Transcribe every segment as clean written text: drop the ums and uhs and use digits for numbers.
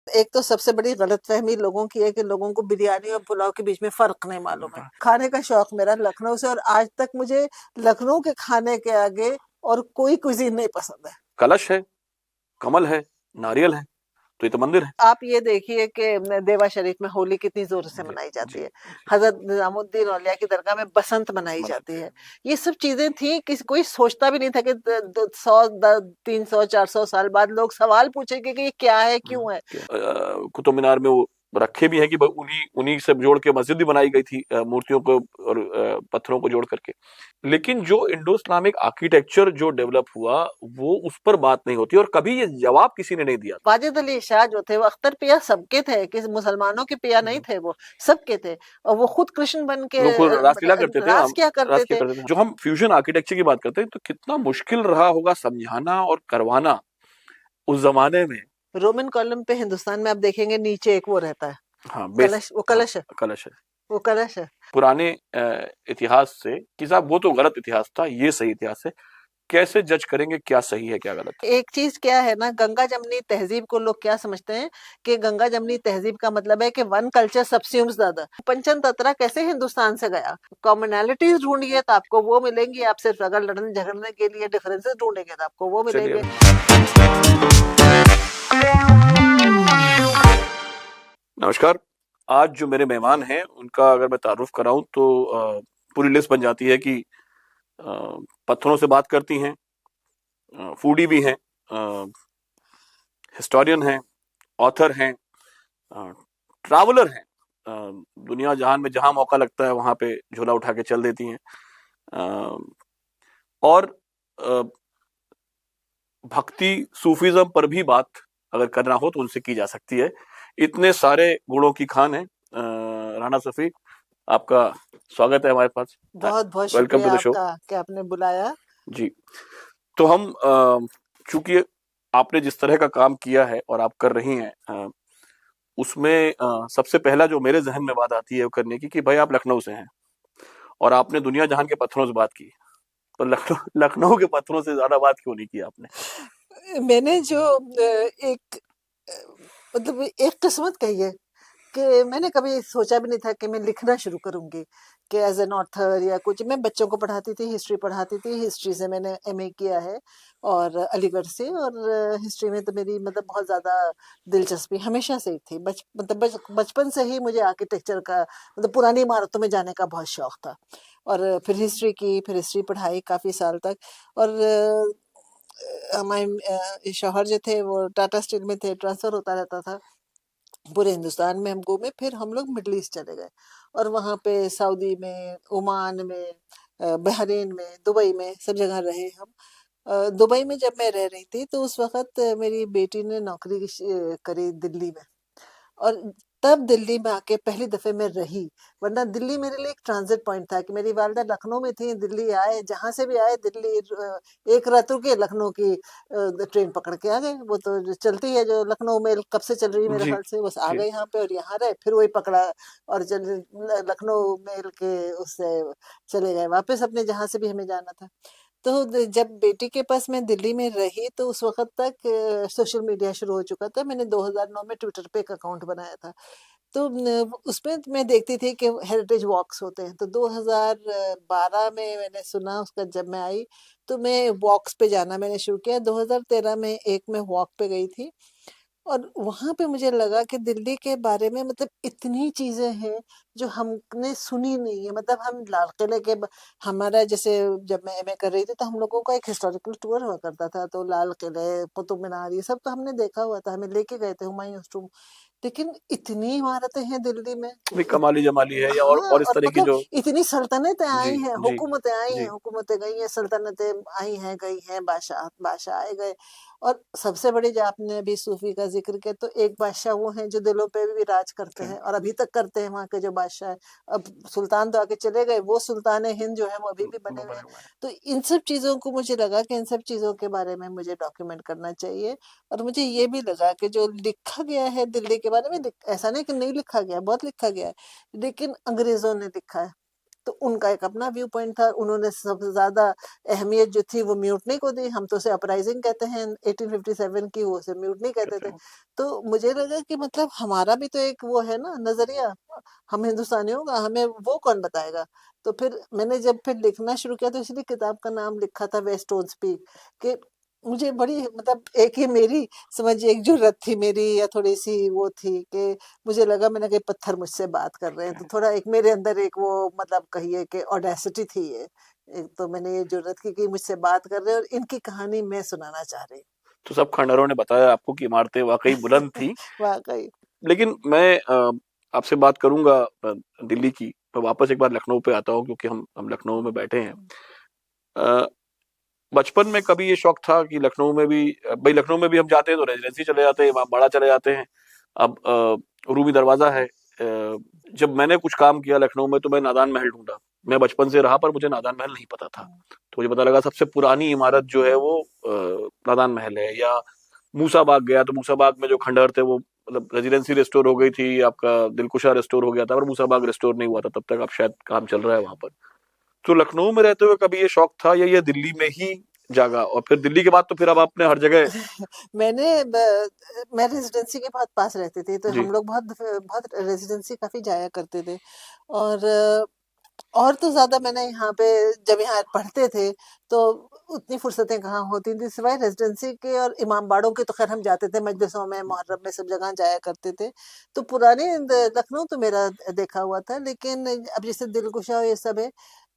एक तो सबसे बड़ी गलतफहमी लोगों की है कि लोगों को बिरयानी और पुलाव के बीच में फर्क नहीं मालूम है। खाने का शौक मेरा लखनऊ से, और आज तक मुझे लखनऊ के खाने के आगे और कोई कुजीन नहीं पसंद है। कलश है, कमल है, नारियल है, तो ये तो मंदिर है। आप ये देखिए कि देवा शरीफ में होली कितनी जोर से मनाई जाती है, हजरत निजामुद्दीन औलिया की दरगाह में बसंत मनाई जाती है। ये सब चीजें थी कि कोई सोचता भी नहीं था कि 100, 200, 300, 400 साल बाद लोग सवाल पूछेंगे कि ये क्या है, क्यों है। कुतुब मीनार में वो रखे भी हैं कि उन्हीं उन्हीं से जोड़ के मस्जिद भी बनाई गई थी, मूर्तियों को और पत्थरों को जोड़ करके। लेकिन जो इंडो इस्लामिक आर्किटेक्चर जो डेवलप हुआ वो उस पर बात नहीं होती, और कभी ये जवाब किसी ने नहीं दिया। वाजिद अली शाह जो थे वो अख्तर पिया सबके थे, किसी मुसलमानों के पिया नहीं थे, वो सबके थे, और वो खुद कृष्ण बन के रासलीला करते थे, रास क्या करते थे। जो हम फ्यूजन आर्किटेक्चर की बात करते हैं तो कितना मुश्किल रहा होगा समझाना और करवाना उस जमाने में। रोमन कॉलम पे हिंदुस्तान में आप देखेंगे नीचे एक वो रहता है, हाँ, कलश, वो कलश है, कलश है, वो कलश है। पुराने इतिहास से कि साहब वो तो गलत इतिहास था, ये सही इतिहास है, कैसे जज करेंगे क्या सही है क्या गलत। एक चीज क्या है ना, गंगा जमनी तहजीब को लोग क्या समझते हैं कि गंगा जमनी तहजीब का मतलब है कि one culture subsumes the other. Panchatantra कैसे हिंदुस्तान से गया, कॉमनैलिटीज ढूंढिए तो आपको वो मिलेंगी, आप सिर्फ अगर लड़ने झगड़ने के लिए डिफरेंसेस ढूंढेंगे तो आपको वो मिलेंगे। नमस्कार, आज जो मेरे मेहमान हैं उनका अगर मैं तारुफ कराऊं तो पूरी लिस्ट बन जाती है कि पत्थरों से बात करती हैं, फूडी भी हैं, हिस्टोरियन हैं, ऑथर हैं, ट्रैवलर हैं, दुनिया जहान में जहां मौका लगता है वहां पे झोला उठा के चल देती हैं, और भक्ति सूफीज्म पर भी बात अगर करना हो तो उनसे की जा सकती है। इतने सारे गुणों की खान है राना सफी, आपका स्वागत है हमारे पास। बहुत बहुत शुक्रिया आपका कि आपने बुलाया जी। तो हम चूंकि आपने जिस तरह का काम किया है और आप कर रही हैं, उसमें सबसे पहला जो मेरे जहन में बात आती है वो करने की कि भाई आप लखनऊ से हैं और आपने दुनिया जहान के पत्थरों से बात की, तो लखनऊ के पत्थरों से ज्यादा बात क्यों नहीं की आपने? मैंने जो एक मतलब एक किस्मत कही है कि मैंने कभी सोचा भी नहीं था कि मैं लिखना शुरू करूंगी, कि एज एन ऑथर या कुछ। मैं बच्चों को पढ़ाती थी, हिस्ट्री पढ़ाती थी, हिस्ट्री से मैंने एमए किया है और अलीगढ़ से, और हिस्ट्री में तो मेरी मतलब बहुत ज़्यादा दिलचस्पी हमेशा से ही थी। बचपन से ही मुझे आर्किटेक्चर का मतलब पुरानी इमारतों में जाने का बहुत शौक था, और फिर हिस्ट्री की, फिर हिस्ट्री पढ़ाई काफ़ी साल तक। और हमारे शौहर जो थे वो टाटा स्टील में थे, ट्रांसफ़र होता रहता था पूरे हिंदुस्तान में। हम घूमे, फिर हम लोग मिडल ईस्ट चले गए, और वहाँ पे सऊदी में, ओमान में, बहरीन में, दुबई में, सब जगह रहे हम। दुबई में जब मैं रह रही थी तो उस वक़्त मेरी बेटी ने नौकरी करी दिल्ली में, और तब दिल्ली में आके पहली दफ़े मैं रही। वरना दिल्ली मेरे लिए एक ट्रांज़िट पॉइंट था कि मेरी वालिदा लखनऊ में थी, दिल्ली आए, जहाँ से भी आए दिल्ली एक रात रुके, लखनऊ की ट्रेन पकड़ के आ गए। वो तो जो चलती है, जो लखनऊ मेल कब से चल रही है मेरे ख्याल से, बस आ गए यहाँ पे और यहाँ रहे, फिर वही पकड़ा और लखनऊ मेल के उससे चले गए वापस अपने जहाँ से भी हमें जाना था। तो जब बेटी के पास मैं दिल्ली में रही तो उस वक़्त तक सोशल मीडिया शुरू हो चुका था। मैंने 2009 में ट्विटर पे एक अकाउंट बनाया था। तो उसमें मैं देखती थी कि हेरिटेज वॉक्स होते हैं। तो 2012 में मैंने सुना उसका, जब मैं आई तो मैं वॉक्स पे जाना मैंने शुरू किया। 2013 में एक मैं वॉक पे गई थी, और वहाँ पे मुझे लगा कि दिल्ली के बारे में मतलब इतनी चीज़ें हैं जो हमने सुनी नहीं है। मतलब हम लाल किले के हमारा जैसे जब मैं एमए कर रही थी तो हम लोगों का एक हिस्टोरिकल टूर हुआ करता था, तो लाल किले, कुतुब मीनार, ये सब तो हमने देखा हुआ था, हमें लेके गए थे हुमायूं टूम। लेकिन इतनी इमारतें हैं दिल्ली में, कमाली जमाली है या हाँ, और इस तरह की मतलब जो इतनी सल्तनतें आई हैं, जी हुकूमतें आई जी हैं, हुकूमतें गई हैं, सल्तनतें आई हैं, गई हैं, बादशाह बादशाह आए गए। और सबसे बड़ी, जो आपने अभी सूफी का जिक्र किया, तो एक बादशाह वो हैं जो दिलों पे भी राज करते हैं और अभी तक करते हैं, वहाँ के जो बादशाह है। अब सुल्तान तो आके चले गए, वो सुल्तान हिंद जो है वो अभी भी बने हुए हैं। तो इन सब चीज़ों को मुझे लगा कि इन सब चीज़ों के बारे में मुझे डॉक्यूमेंट करना चाहिए। और मुझे ये भी लगा कि जो लिखा गया है दिल्ली के बारे में, ऐसा नहीं कि नहीं लिखा गया, बहुत लिखा गया है, लेकिन अंग्रेज़ों ने लिखा है। तो उनका एक अपना व्यू पॉइंट था। उन्होंने सबसे ज़्यादा अहमियत जो थी वो म्यूटनी को दी। हम तो उसे अपराइजिंग कहते हैं 1857 की, वो उसे म्यूटनी कहते थे। तो मुझे लगा कि मतलब हमारा भी तो एक वो है ना नज़रिया, हम हिंदुस्तानियों का, हमें वो कौन बताएगा? तो फिर मैंने जब फिर लिखना शुरू किया तो इसलिए किताब का नाम लिखा था वेस्ट स्टोन स्पीक, कि मुझे बड़ी मतलब एक ये मेरी समझिए एक जुर्रत थी मेरी, या थोड़ी-सी वो थी कि मुझे लगा मैंने कहा पत्थर मुझसे बात कर रहे हैं, तो थोड़ा एक मेरे अंदर एक वो मतलब कहिए कि ऑडेसिटी थी ये। एक तो मैंने ये जुर्रत की कि मुझसे बात कर रहे हैं और इनकी कहानी मैं सुनाना चाह रही तो सब खंडहरों ने बताया आपको कि इमारतें वाकई बुलंद हूँ। थी। वाक़ई। लेकिन मैं आपसे बात करूंगा दिल्ली की, मैं वापस एक बार लखनऊ पे आता हूँ क्योंकि हम लखनऊ में बैठे हैं। अ, बचपन में कभी ये शौक था कि लखनऊ में भी, भाई लखनऊ में भी हम जाते हैं तो रेजिडेंसी चले जाते हैं, इमामबाड़ा चले जाते हैं। अब रूबी दरवाजा है। जब मैंने कुछ काम किया लखनऊ में तो मैं नादान महल ढूंढा। मैं बचपन से रहा पर मुझे नादान महल नहीं पता था। तो मुझे पता लगा सबसे पुरानी इमारत जो है वो नादान महल है। या मूसा बाग गया तो मूसा बाग में जो खंडहर थे वो मतलब रेजिडेंसी रिस्टोर हो गई थी, आपका दिलकुशा रिस्टोर हो गया था, पर मूसा बाग रिस्टोर नहीं हुआ था तब तक। अब शायद काम चल रहा है वहां पर। तो लखनऊ में रहते हुए कभी ये शौक था या ये दिल्ली में ही जागा, और फिर दिल्ली के बाद तो फिर अब आपने हर जगह। मैंने मैं रेजिडेंसी के बहुत पास रहती थी, तो जी। हम लोग बहुत बहुत रेजिडेंसी काफी जाया करते थे। और और तो ज्यादा मैंने यहाँ पे जब यहाँ पढ़ते थे तो उतनी फुर्सतें कहाँ होती थी सिवाय रेजिडेंसी के, और इमाम बाड़ों के तो खैर हम जाते थे मजलिसों में, मुहर्रम में, सब जगह जाया करते थे। तो पुराने लखनऊ तो मेरा देखा हुआ था, लेकिन अब जैसे दिलकुशा ये सब है,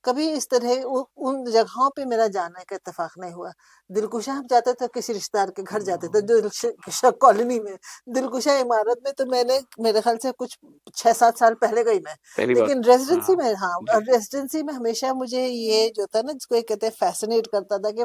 कभी इस तरह उन जगहों पे मेरा जाने का इत्तेफाक नहीं हुआ। दिलकुशा हम जाते थे, किसी रिश्तेदार के घर जाते थे दिलकुशा कॉलोनी में। दिलकुशा इमारत में तो मैंने मेरे ख्याल से कुछ 6-7 साल पहले गई मैं। पहली बार। लेकिन रेजिडेंसी हाँ। में, हाँ, जी। और रेजिडेंसी में हमेशा मुझे ये जो था ना जिसको ये कहते हैं फैसिनेट करता था, कि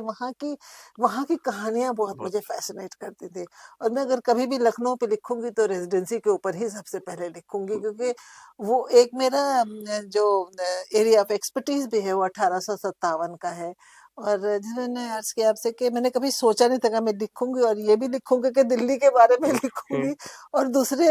वहाँ की कहानियां बहुत बहुत। मुझे फैसिनेट करती थी। और मैं अगर कभी भी लखनऊ पे लिखूंगी तो रेजिडेंसी के ऊपर ही सबसे पहले लिखूंगी, क्योंकि वो एक मेरा जो एरिया ऑफ एक्सपर्टीज भी है वो 1857 का है। और जिस मैंने अर्ज किया आपसे कि मैंने कभी सोचा नहीं था कि मैं लिखूंगी, और ये भी लिखूंगी कि दिल्ली के बारे में लिखूंगी। और दूसरे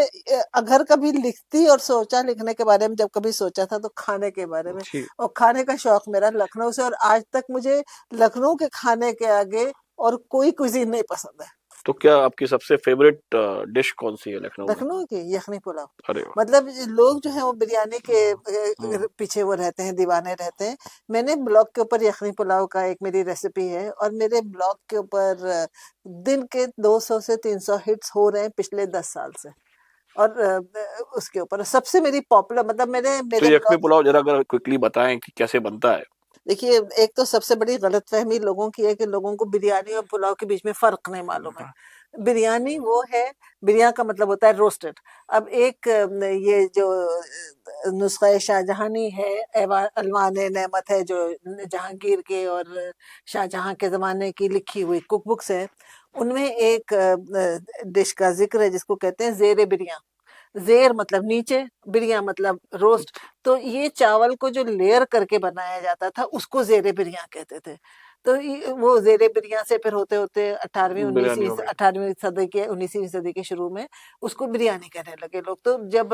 अगर कभी लिखती और सोचा लिखने के बारे में, जब कभी सोचा था तो खाने के बारे में। जी। और खाने का शौक मेरा लखनऊ से, और आज तक मुझे लखनऊ के खाने के आगे और कोई कुजीन नहीं पसंद है। तो क्या आपकी सबसे फेवरेट डिश कौन सी है लखनऊ में? लखनऊ की यखनी पुलाव। अरे वाह। मतलब लोग जो है वो बिरयानी के हम्म। पीछे वो रहते हैं, दीवाने रहते हैं। मैंने ब्लॉग के ऊपर यखनी पुलाव का एक मेरी रेसिपी है, और मेरे ब्लॉग के ऊपर दिन के 200 से 300 हिट्स हो रहे हैं पिछले 10 साल से। और उसके ऊपर सबसे मेरी पॉपुलर मतलब मेरे तो मेरे यखनी ब्लॉग। पुलाव जरा अगर क्विकली बताएं कि कैसे बनता है। देखिए, एक तो सबसे बड़ी गलतफहमी लोगों की है कि लोगों को बिरयानी और पुलाव के बीच में फ़र्क नहीं मालूम है। बिरयानी वो है, बिरयान का मतलब होता है रोस्टेड। अब एक ये जो नुस्ख़ा शाहजहानी है, अल्वान-ए नेमत है, जो जहांगीर के और शाहजहां के ज़माने की लिखी हुई कुक बुक्स हैं, उनमें एक डिश का ज़िक्र है जिसको कहते हैं ज़ेर बिरयां। ज़ेर मतलब नीचे, बिरयां मतलब रोस्ट। तो ये चावल को जो लेयर करके बनाया जाता था उसको ज़ेर बिरयां कहते थे। तो वो ज़ेर बिरयां से फिर होते-होते 18वीं बिरयानी 19वीं हो गई। 18वीं सदी के 19वीं सदी के शुरू में उसको बिरयानी कहने लगे लोग। तो जब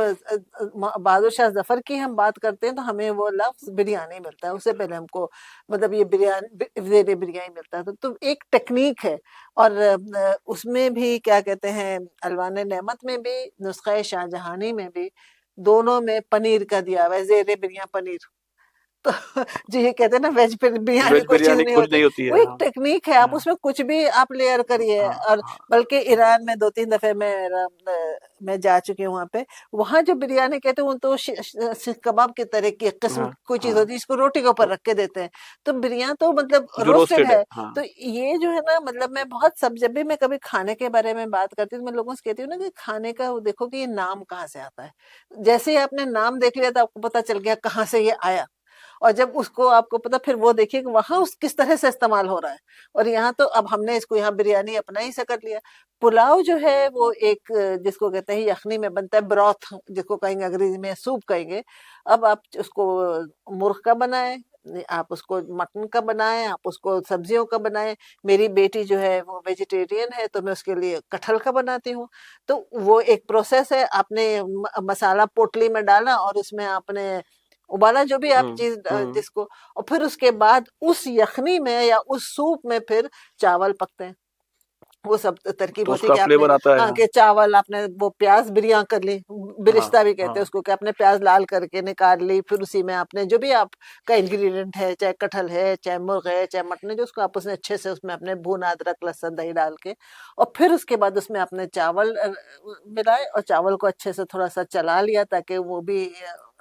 बहादुर शाह ज़फ़र की हम बात करते हैं तो हमें वो लफ्ज़ बिरयानी मिलता है। उससे पहले हमको मतलब ये ज़ेर बिरयानी मिलता है। तो एक टेक्नीक है। और उसमें भी क्या कहते हैं, अलवान नेमत में भी, नुस्ख़ा शाहजहानी में भी, दोनों में पनीर का दिया हुआ है, ज़ेर बिरयां पनीर। तो जो ये कहते हैं ना वेज बिरयानी वेज कोई चीज़ बिरयानी नहीं कुछ होती, नहीं होती वो है। एक हाँ। टेक्नीक है, आप हाँ। उसमें कुछ भी आप लेयर करिए। हाँ। और हाँ। बल्कि ईरान में 2-3 दफ़े मैं जा चुकी हूँ वहाँ पे। वहाँ जो बिरयानी कहते हैं वो तो सीख कबाब की तरह की एक किस्म हाँ। की कोई चीज़ हाँ। होती है, जिसको रोटी के ऊपर तो रख के देते हैं। तो बिरयान तो मतलब जो रोस्टेड रोस्टेड है। है। हाँ। तो ये जो है ना, मतलब मैं बहुत सब जब भी मैं कभी खाने के बारे में बात करती हूँ तो मैं लोगों से कहती हूँ ना कि खाने का वो देखो कि ये नाम कहाँ से आता है। जैसे ही आपने नाम देख लिया तो आपको पता चल गया कहाँ से ये आया। और जब उसको आपको पता, फिर वो देखिए कि वहाँ उस किस तरह से इस्तेमाल हो रहा है। और यहाँ तो अब हमने इसको यहाँ बिरयानी अपना ही सा कर लिया। पुलाव जो है वो एक जिसको कहते हैं यखनी में बनता है, ब्रॉथ जिसको कहेंगे, अंग्रेजी में सूप कहेंगे। अब आप उसको मुर्ग का बनाएं, आप उसको मटन का बनाएं, आप उसको सब्जियों का बनाएं। मेरी बेटी जो है वो वेजिटेरियन है, तो मैं उसके लिए कटहल का बनाती हूँ। तो वो एक प्रोसेस है। आपने मसाला पोटली में डाला और उसमें आपने उबाला जो भी आप हम्म चीज हम्म जिसको, और फिर उसके बाद उस यखनी में या उस सूप में फिर चावल पकते हैं। वो सब तरकीब तो होती है उसका कि आपने, फ्लेवर आता है। हाँ, कि चावल आपने वो प्याज बिरियां कर ली, हाँ बिरिश्ता भी कहते हैं हाँ उसको, कि आपने प्याज लाल करके निकाल ली, फिर उसी में आपने जो भी आपका इंग्रेडिएंट है, चाहे कटहल है, चाहे मुर्ग है, चाहे मटन है, जो उसको आप उसने अच्छे से उसमें अपने भूना, अदरक लहसुन दही डाल के, और फिर उसके बाद उसमें आपने चावल मिलाए, और चावल को अच्छे से थोड़ा सा चला लिया ताकि वो भी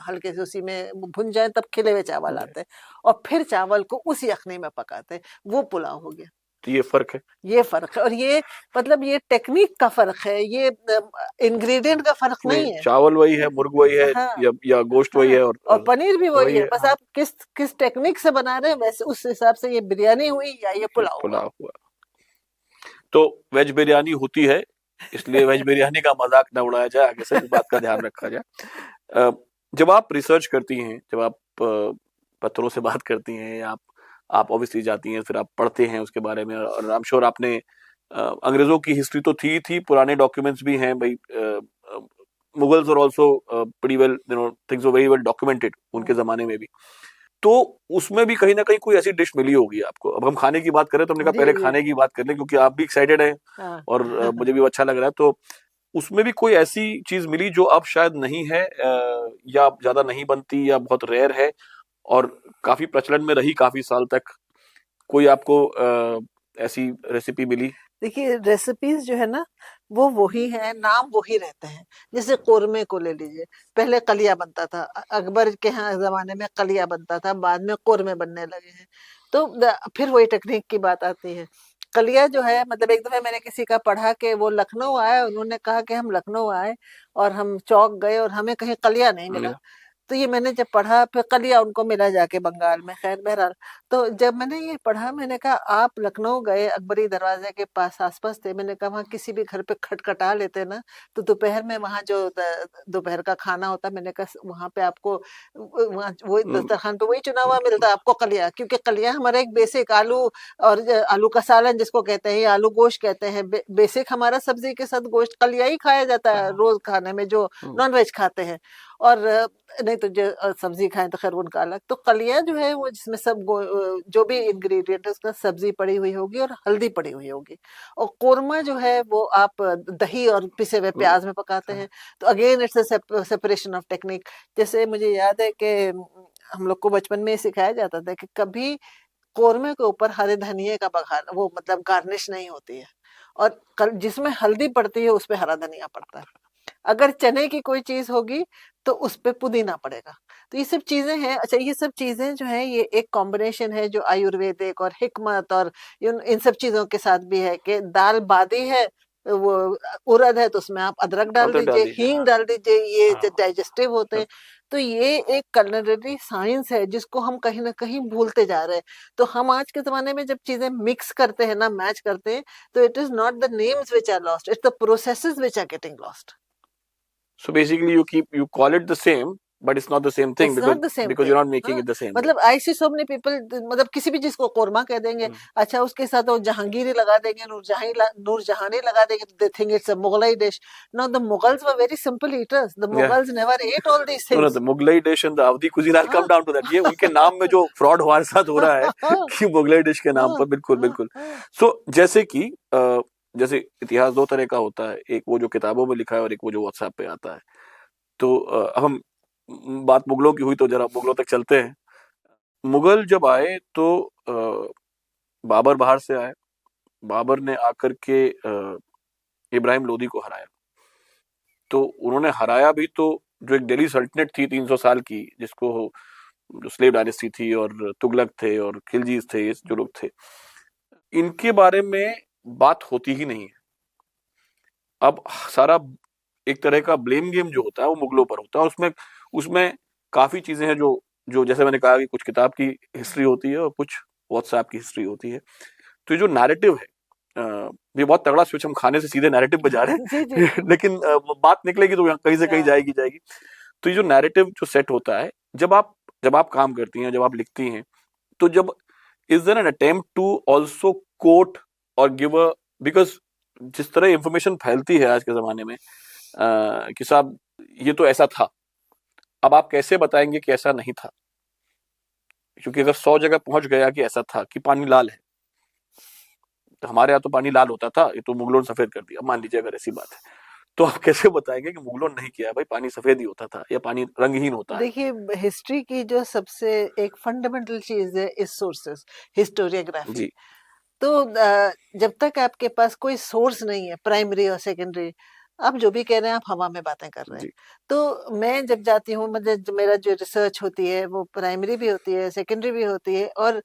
हल्के से उसी में वो भुन जाए, तब खिले हुए चावल जी। आते हैं, और फिर चावल को उस यखनी में पकाते हैं। वो पुलाव हो गया। तो ये फर्क है। ये फ़र्क है, और ये मतलब ये टेक्नीक का फ़र्क है, ये इंग्रीडिएंट का फ़र्क इसमें नहीं है। चावल वही है, मुर्ग वही है, हाँ, या गोश्त वही हाँ, है, और और पनीर भी वही वही है, है। बस हाँ, आप किस किस टेक्नीक से बना रहे हैं, वैसे उस हिसाब से ये बिरयानी हुई या ये ये पुलाव हुआ। पुलाव हुआ। तो वेज बिरयानी होती है, इसलिए वेज बिरयानी का मजाक ना उड़ाया जाए, आगे से इस बात का ध्यान रखा जाए। अ, जब आप रिसर्च करती हैं, जब आप पत्रों से बात करती हैं, आप ऑब्वियसली जाती हैं, फिर आप पढ़ते हैं उसके बारे में, और आई एम श्योर आपने अंग्रेजों की हिस्ट्री तो थी, पुराने डॉक्यूमेंट्स भी हैं भाई। मुगल्स और also pretty well, things were very well documented उनके हम्म, जमाने में भी। तो उसमें भी कहीं ना कहीं कोई ऐसी डिश मिली होगी आपको। अब हम खाने की बात करें तो हमने कहा जी पहले जी, खाने की बात कर लें, क्योंकि आप भी एक्साइटेड हैं हाँ। और मुझे भी अच्छा लग रहा है। तो उसमें भी कोई ऐसी चीज मिली जो अब शायद नहीं है, या ज्यादा नहीं बनती, या बहुत रेयर है, और काफी प्रचलन में रही काफी साल तक, कोई आपको ऐसी रेसिपी मिली? देखिए रेसिपीज जो है ना, वो वही है, नाम वही रहते हैं। जैसे कोरमे को ले लीजिए, पहले कलिया बनता था, अकबर के यहाँ जमाने में कलिया बनता था, बाद में कोरमे बनने लगे हैं। तो फिर वही टेक्निक की बात आती है। कलिया जो है, मतलब एक दफे मैंने किसी का पढ़ा कि वो लखनऊ आए, उन्होंने कहा कि हम लखनऊ आए और हम चौक गए और हमें कहीं कलिया नहीं मिला। मिला। तो ये मैंने जब पढ़ा, फिर कलिया उनको मिला जाके बंगाल में, खैर बहरहाल। तो जब मैंने ये पढ़ा, मैंने कहा आप लखनऊ गए, अकबरी दरवाजे के पास आसपास थे, मैंने कहा वहाँ किसी भी घर पे खटखटा लेते ना, तो दोपहर में वहाँ जो दोपहर का खाना होता, मैंने कहा वहाँ पे आपको वहाँ वही हम्म, दस्तरखान पे वही चुना हुआ मिलता आपको कलिया, क्योंकि कलिया हमारा एक बेसिक आलू, और आलू का सालन जिसको कहते हैं, या आलू गोश्त कहते हैं, बेसिक हमारा सब्जी के साथ गोश्त कलिया ही खाया जाता है हाँ, रोज खाने में, जो हम्म, नॉन वेज खाते हैं। और नहीं तो जो सब्जी खाएं तो खैर उनका अलग। तो कलिया जो है वो जिसमें सब जो भी इंग्रेडिएंट है उसका, सब्जी पड़ी हुई होगी और हल्दी पड़ी हुई होगी। और कोरमा जो है वो आप दही और पिसे हुए हम्म, प्याज में पकाते हैं। तो again it's a separation of technique. जैसे मुझे याद है कि हम लोग को बचपन में सिखाया जाता था कि कभी कोरमे के ऊपर हरे धनिये का बघार, वो मतलब गार्निश नहीं होती है, और जिसमें हल्दी पड़ती है उस पे हरा धनिया पड़ता है। अगर चने की कोई चीज होगी तो उस पे पुदीना पड़ेगा। तो ये सब चीजें हैं। अच्छा, ये सब चीजें जो है ये एक कॉम्बिनेशन है जो आयुर्वेदिक और हिकमत और इन सब चीजों के साथ भी है, कि दाल बादी है, वो उड़द है तो उसमें आप अदरक डाल अदरक डाल दीजिए, दीजिए। हींग हाँ डाल दीजिए, ये हाँ, डाइजेस्टिव होते हैं। तो ये एक culinary साइंस है जिसको हम कहीं ना कहीं भूलते जा रहे हैं। तो हम आज के जमाने में जब चीजें मिक्स करते हैं ना, मैच करते हैं, तो it is not the names which are lost, it's the processes which are getting lost. so basically you call it the same, but it's not the same thing, it's not the same because thing. you're not making हाँ, it the same way। मतलब आई सी so many people, मतलब किसी भी चीज को कोरमा कह देंगे, हम्म, अच्छा उसके साथ वो जहांगीरी लगा देंगे, नूरजहानी लगा देंगे, तो they think it's a Mughlai dish. No, the Mughals were very simple eaters, the yeah। Mughals never ate all these No, no, things. the Mughlai dish and the Avdi cuisine, I'll come हाँ, down to that। ये उनके नाम में जो fraud हमारे साथ हो रहा है हाँ, कि मुगलई डिश के नाम हाँ, पर, बिल्कुल हाँ, बिल्कुल। हाँ, सो जैसे कि जैसे इतिहास दो तरह का होता है, एक वो जो किताबों में लिखा है, और एक वो जो व्हाट्सएप पे आता है। तो हम बात मुगलों की हुई तो जरा मुगलों तक चलते हैं। मुगल जब आए तो बाबर बाहर से आए। बाबर ने आकर के इब्राहिम लोदी को हराया। तो उन्होंने हराया भी तो, जो एक दिल्ली सल्तनत थी 300 साल की, जिसको जो स्लेव डायनेस्टी थी, और तुगलक थे और खिलजीज थे, ये जो लोग थे, इनके बारे में बात होती ही नहीं है। अब सारा एक तरह का ब्लेम गेम जो होता है वो मुगलों पर होता है, और उसमें उसमें काफी चीजें हैं जो जो जैसे मैंने कहा कि कुछ किताब की हिस्ट्री होती है और कुछ व्हाट्सएप की हिस्ट्री होती है। तो ये जो नैरेटिव है, ये बहुत तगड़ा स्विच, हम खाने से सीधे नैरेटिव पे जा रहे जी जी हैं लेकिन बात निकलेगी तो यहाँ कहीं से कहीं हाँ, जाएगी जाएगी। तो ये जो नैरेटिव जो सेट होता है, जब आप काम करती हैं, जब आप लिखती हैं, तो जब is there an attempt to also quote और गिव अ, बिकॉज जिस तरह इंफॉर्मेशन फैलती है आज के जमाने में, कि साहब ये तो ऐसा था, अब आप कैसे बताएंगे कि ऐसा नहीं था? क्योंकि अगर 100 जगह पहुंच गया कि ऐसा था कि पानी लाल है, तो हमारे यहाँ तो पानी लाल होता था, ये तो मुगलों ने सफेद कर दिया, मान लीजिए अगर ऐसी बात है, तो आप कैसे बताएंगे कि मुगलों ने नहीं किया भाई, पानी सफेद ही होता था या पानी रंगहीन होता है? देखिए, हिस्ट्री की जो सबसे एक फंडामेंटल चीज है इस सोर्सेस, हिस्टोरियोग्राफी। जी तो जब तक आपके पास कोई सोर्स नहीं है, प्राइमरी और सेकेंडरी, आप जो भी कह रहे हैं आप हवा में बातें कर रहे हैं। जी तो मैं जब जाती हूँ, मतलब मेरा जो रिसर्च होती है वो प्राइमरी भी होती है, सेकेंडरी भी होती है, और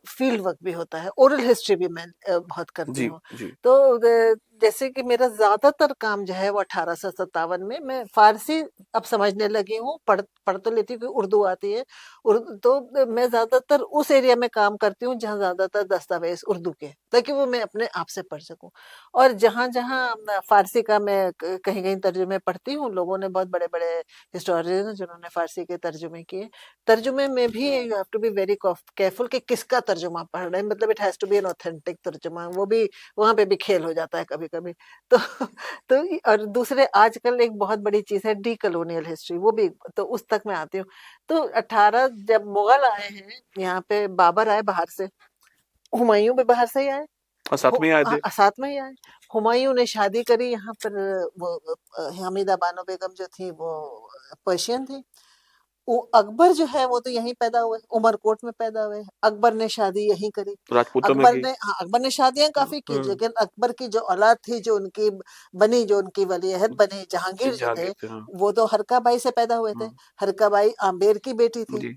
फील्ड वर्क भी होता है, ओरल हिस्ट्री भी मैं बहुत करती जी हूँ। जी तो जैसे कि मेरा ज्यादातर काम जो है वो 1857 में, मैं फारसी अब समझने लगी हूँ, पढ़ तो लेती हूँ कि उर्दू आती है। उर्दू तो मैं ज्यादातर उस एरिया में काम करती हूँ जहाँ ज्यादातर दस्तावेज उर्दू के, ताकि वो मैं अपने आप से पढ़ सकूं। और जहाँ जहाँ फारसी का मैं कहीं कहीं तर्जुमे पढ़ती हूँ, लोगों ने, बहुत बड़े बड़े हिस्टोरियन जिन्होंने फारसी के तर्जुमे किए, तर्जुमे में भी you have to be very careful कि किसका तर्जुमा पढ़ रहे हैं, मतलब it has to be an authentic तर्जुमा। वो भी, वहां पे भी खेल हो जाता है कभी कभी। तो और दूसरे आजकल एक बहुत बड़ी चीज है डी कलोनियल हिस्ट्री, वो भी, तो उस तक मैं आती हूँ। तो 18 जब मुगल आए हैं यहाँ पे, बाबर आए बाहर से, हुमायूं भी बाहर से ही आए, और साथ में ही आए थे। साथ में ही आए। हुमायूं ने शादी करी यहाँ पर, वो हमीदा बानो बेगम जो थी वो पर्शियन थी। वो अकबर जो है वो तो यहीं पैदा हुए, उमरकोट में पैदा हुए। अकबर ने शादी यहीं करी। राजपूतों में अकबर की। ने, हाँ, अकबर ने शादियां काफी की, हम्म। लेकिन अकबर की जो औलाद थी, जो उनकी बनी, जो उनकी वलीअहद बनी, जी जहांगीर जो थे, जहांगीर थे, हाँ। वो तो हरका बाई से पैदा हुए थे। हरका बाई आम्बेर की बेटी थी। जी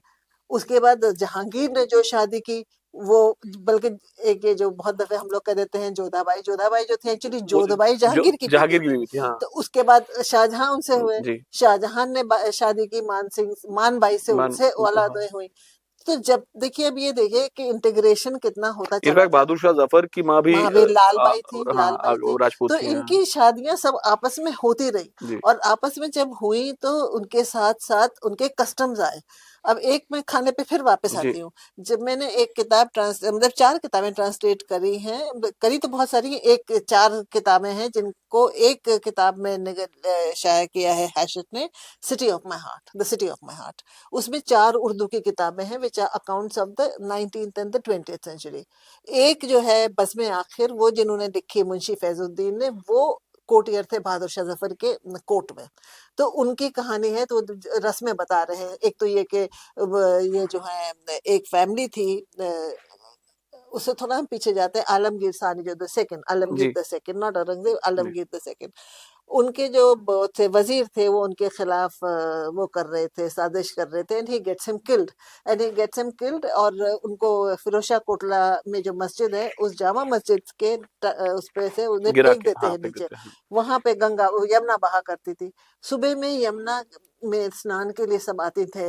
उसके बाद जहांगीर ने जो शादी की, वो, बल्कि एक ये जो बहुत दफे हम लोग कह देते हैं जोधाबाई, जोधाबाई जो थी एक्चुअली वो जोधबाई जो जहांगीर की बीवी जहांगीर की थी। बीवी थी, हाँ। तो उसके बाद शाहजहां उनसे हुए। जी शाहजहां ने शादी की मान सिंह, मान बाई से, मान उनसे उनसे, हाँ। औलादें हुई। तो जब देखिए, अब ये देखिए कि इंटीग्रेशन कितना होता चला इनफैक्ट जा बहादुर शाह जफर की माँ भी महावीर, लाल आ, बाई थी, हाँ लाल बाई वो थी। राजपूत तो थी, हाँ। इनकी शादियां सब आपस में होती रही। जी और आपस में जब हुई तो उनके साथ साथ उनके कस्टम्स आए। अब एक मैं खाने पे फिर वापस जी आती हूँ। जब मैंने एक किताब मतलब 4 किताबें ट्रांसलेट करी हैं, करी तो बहुत सारी हैं, एक 4 किताबें हैं जिनको एक किताब में शाया किया है हैशट ने, city of my heart, the city of my heart. उसमें 4 उर्दू की किताबें हैं, which are accounts of the 19th and the 20th century. एक जो है बज़्म आखिर, वो जिन्होंने लिखी मुंशी फैजुद्दीन ने, वो कोर्टियर थे बहादुर शाह जफर के कोर्ट में। तो उनकी कहानी है, तो रस्में बता रहे हैं। एक तो ये कि ये जो है, एक फैमिली थी, उससे थोड़ा हम पीछे जाते हैं, आलमगीर सानी जो the second, Alamgir ji the second, not Aurangzeb, जी आलमगीर द सेकंड। उनके जो थे वजीर थे, वो उनके खिलाफ वो कर रहे थे, साजिश कर रहे थे, and he gets him killed, और उनको फिरोजा कोटला में जो मस्जिद है, उस जामा मस्जिद के उस पे से उन्हें गिरा फेंक के, देते हाँ, हैं फेंक नीचे। देते हैं। वहां पे गंगा, यमुना बहा करती थी। सुबह में यमुना में स्नान के लिए सब आते थे,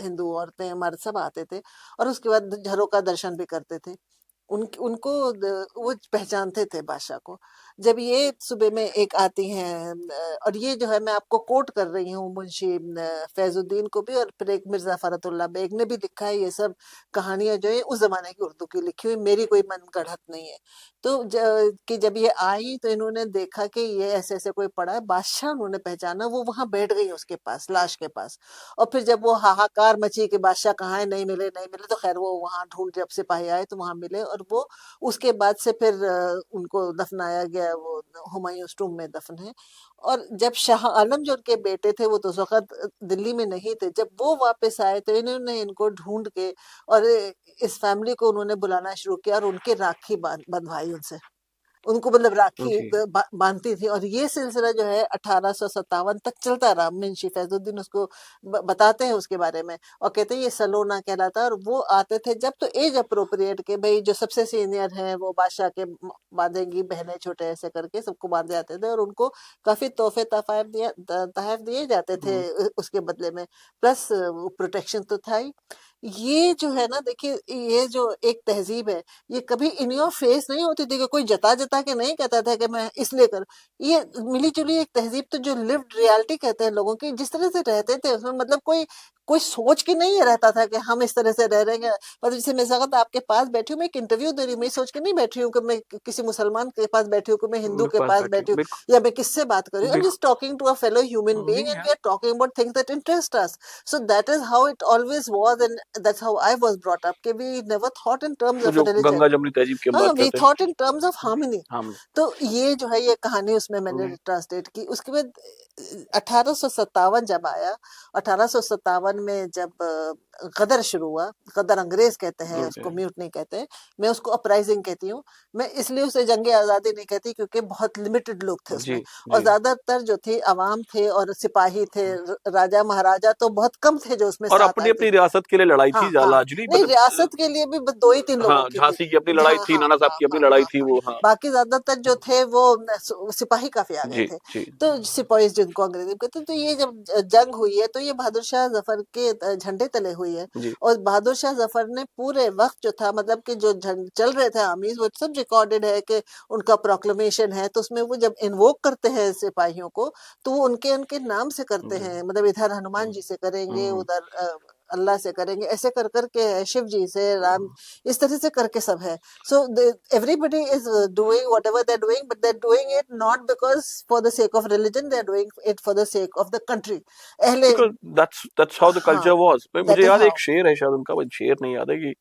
हिंदू औरतें मर्द सब आते थे, और उसके बाद झरोका दर्शन भी करते थे। उनको वो पहचानते थे बादशाह को। जब ये सुबह में एक आती हैं, और ये जो है, मैं आपको कोट कर रही हूँ मुंशी फैजुद्दीन को भी, और फिर एक मिर्जा फरतुल्ला बेग ने भी लिखा है। ये सब कहानियां जो है उस जमाने की उर्दू की लिखी हुई, मेरी कोई मन गढ़ंत नहीं है। तो कि जब ये आई तो इन्होंने देखा कि ये ऐसे ऐसे कोई पड़ा है, बादशाह उन्होंने पहचाना, वो वहां बैठ गई उसके पास, लाश के पास। और फिर जब वो हाहाकार मची कि बादशाह कहाँ है, नहीं मिले, नहीं मिले, तो खैर वो वहां ढूंढ, जब सिपाही आए तो वहां मिले, और वो उसके बाद से फिर उनको दफनाया गया, वो हुमायूं टूम में दफन है। और जब शाह आलम जो उनके बेटे थे, वो तो उस वक्त दिल्ली में नहीं थे, जब वो वापस आए तो इन्होंने इनको ढूंढ के, और इस फैमिली को उन्होंने बुलाना शुरू किया, और उनके राखी बंधवाई उनसे, उनको मतलब राखी जी बांधती थी। और ये सिलसिला जो है 1857 तक चलता रहा। मुंशी फैजुद्दीन उसको बताते हैं उसके बारे में, और कहते हैं ये सलोना कहलाता है। और वो आते थे जब तो एज अप्रोप्रिएट के, भाई जो सबसे सीनियर हैं वो बादशाह के बांधेंगी, बहनें छोटे ऐसे करके सबको बांधे जाते थे, और उनको काफी तोहफे तहफ दिए जाते थे उसके बदले में। प्लस प्रोटेक्शन तो था ही। ये जो है ना, देखिए, ये जो एक तहजीब है, ये कभी इन योर फेस नहीं होती थी, कि कोई जता जता के नहीं कहता था कि मैं इसलिए कर। ये मिली जुली एक तहजीब, तो जो लिव्ड रियलिटी कहते हैं लोगों की, जिस तरह से रहते थे उसमें, मतलब कोई कोई सोच के नहीं रहता था कि हम इस तरह से रह रहे हैं। मतलब जैसे मैं वक्त आपके पास बैठी हूँ, मैं एक इंटरव्यू दे रही हूँ, मैं सोच के नहीं बैठी हूँ कि मैं किसी मुसलमान के पास बैठी हूँ, कि मैं हिंदू मेरे के पास पास बैठे बैठी हूँ, बिल्कुल या मैं किससे बात कर रही हूँ। आई एम बिल्कुल just talking to a fellow human being नहीं एंड वी यार are talking about things that interest us. So that is how it always was, and that's how I was brought up, कि we never thought in terms वो of जो religion. Ganga Jamuni तहजीब की हम हाँ, बात वी करते हैं thought in terms of harmony. हम तो ये जो है, ये कहानी उसमें मैंने ओके ट्रांसलेट की। उसके बाद 1857 जब आया, 1857 में जब गदर शुरू हुआ, गदर अंग्रेज कहते हैं ओके उसको, म्यूट नहीं कहते हैं, मैं उसको अपराइजिंग कहती हूँ। मैं इसलिए उसे जंगे आज़ादी नहीं कहती क्योंकि बहुत लिमिटेड लोग थे जी उसमें, और जी ज्यादातर जो थी अवाम थे और सिपाही थे, राजा महाराजा तो बहुत कम थे जो उसमें और साथ अपनी आए थे। अपनी रियासत के लिए लड़ाई हाँ थी हाँ, लार्जली नहीं मतलब रियासत के लिए भी बस दो ही तीन लोगों हाँ की थी। झांसी की अपनी लड़ाई हाँ थी हाँ नाना साहब हाँ की अपनी हाँ लड़ाई हाँ थी हाँ, वो हाँ बाकी ज्यादातर जो थे वो सिपाही काफी आ गए जी थे। जी तो सिपाही जिनको अंग्रेजी में कहते हैं। तो ये जब जंग हुई है तो ये बहादुर शाह जफर के झंडे तले हुई है। जी और बहादुर शाह जफर ने पूरे वक्त जो था, मतलब कि जो चल रहे थे आर्मीज, वो सब रिकॉर्डेड है कि उनका प्रोक्लेमेशन है। तो उसमें वो जब इन्वोक करते हैं सिपाहियों को, तो वो उनके उनके नाम से करते जी हैं, मतलब इधर हनुमान जी से करेंगे, हम्म, उधर अल्लाह से करेंगे, ऐसे कर करके शिव जी से, राम, इस तरह से करके सब है। So everybody is doing whatever they're doing, but they're doing it not because for the sake of religion, they're doing it for the sake of the country. अहले, बिकॉज दैट्स हाउ द हाँ, culture was मुझे that is याद है how. एक शेर है शायद उनका वो शेर नहीं याद है कि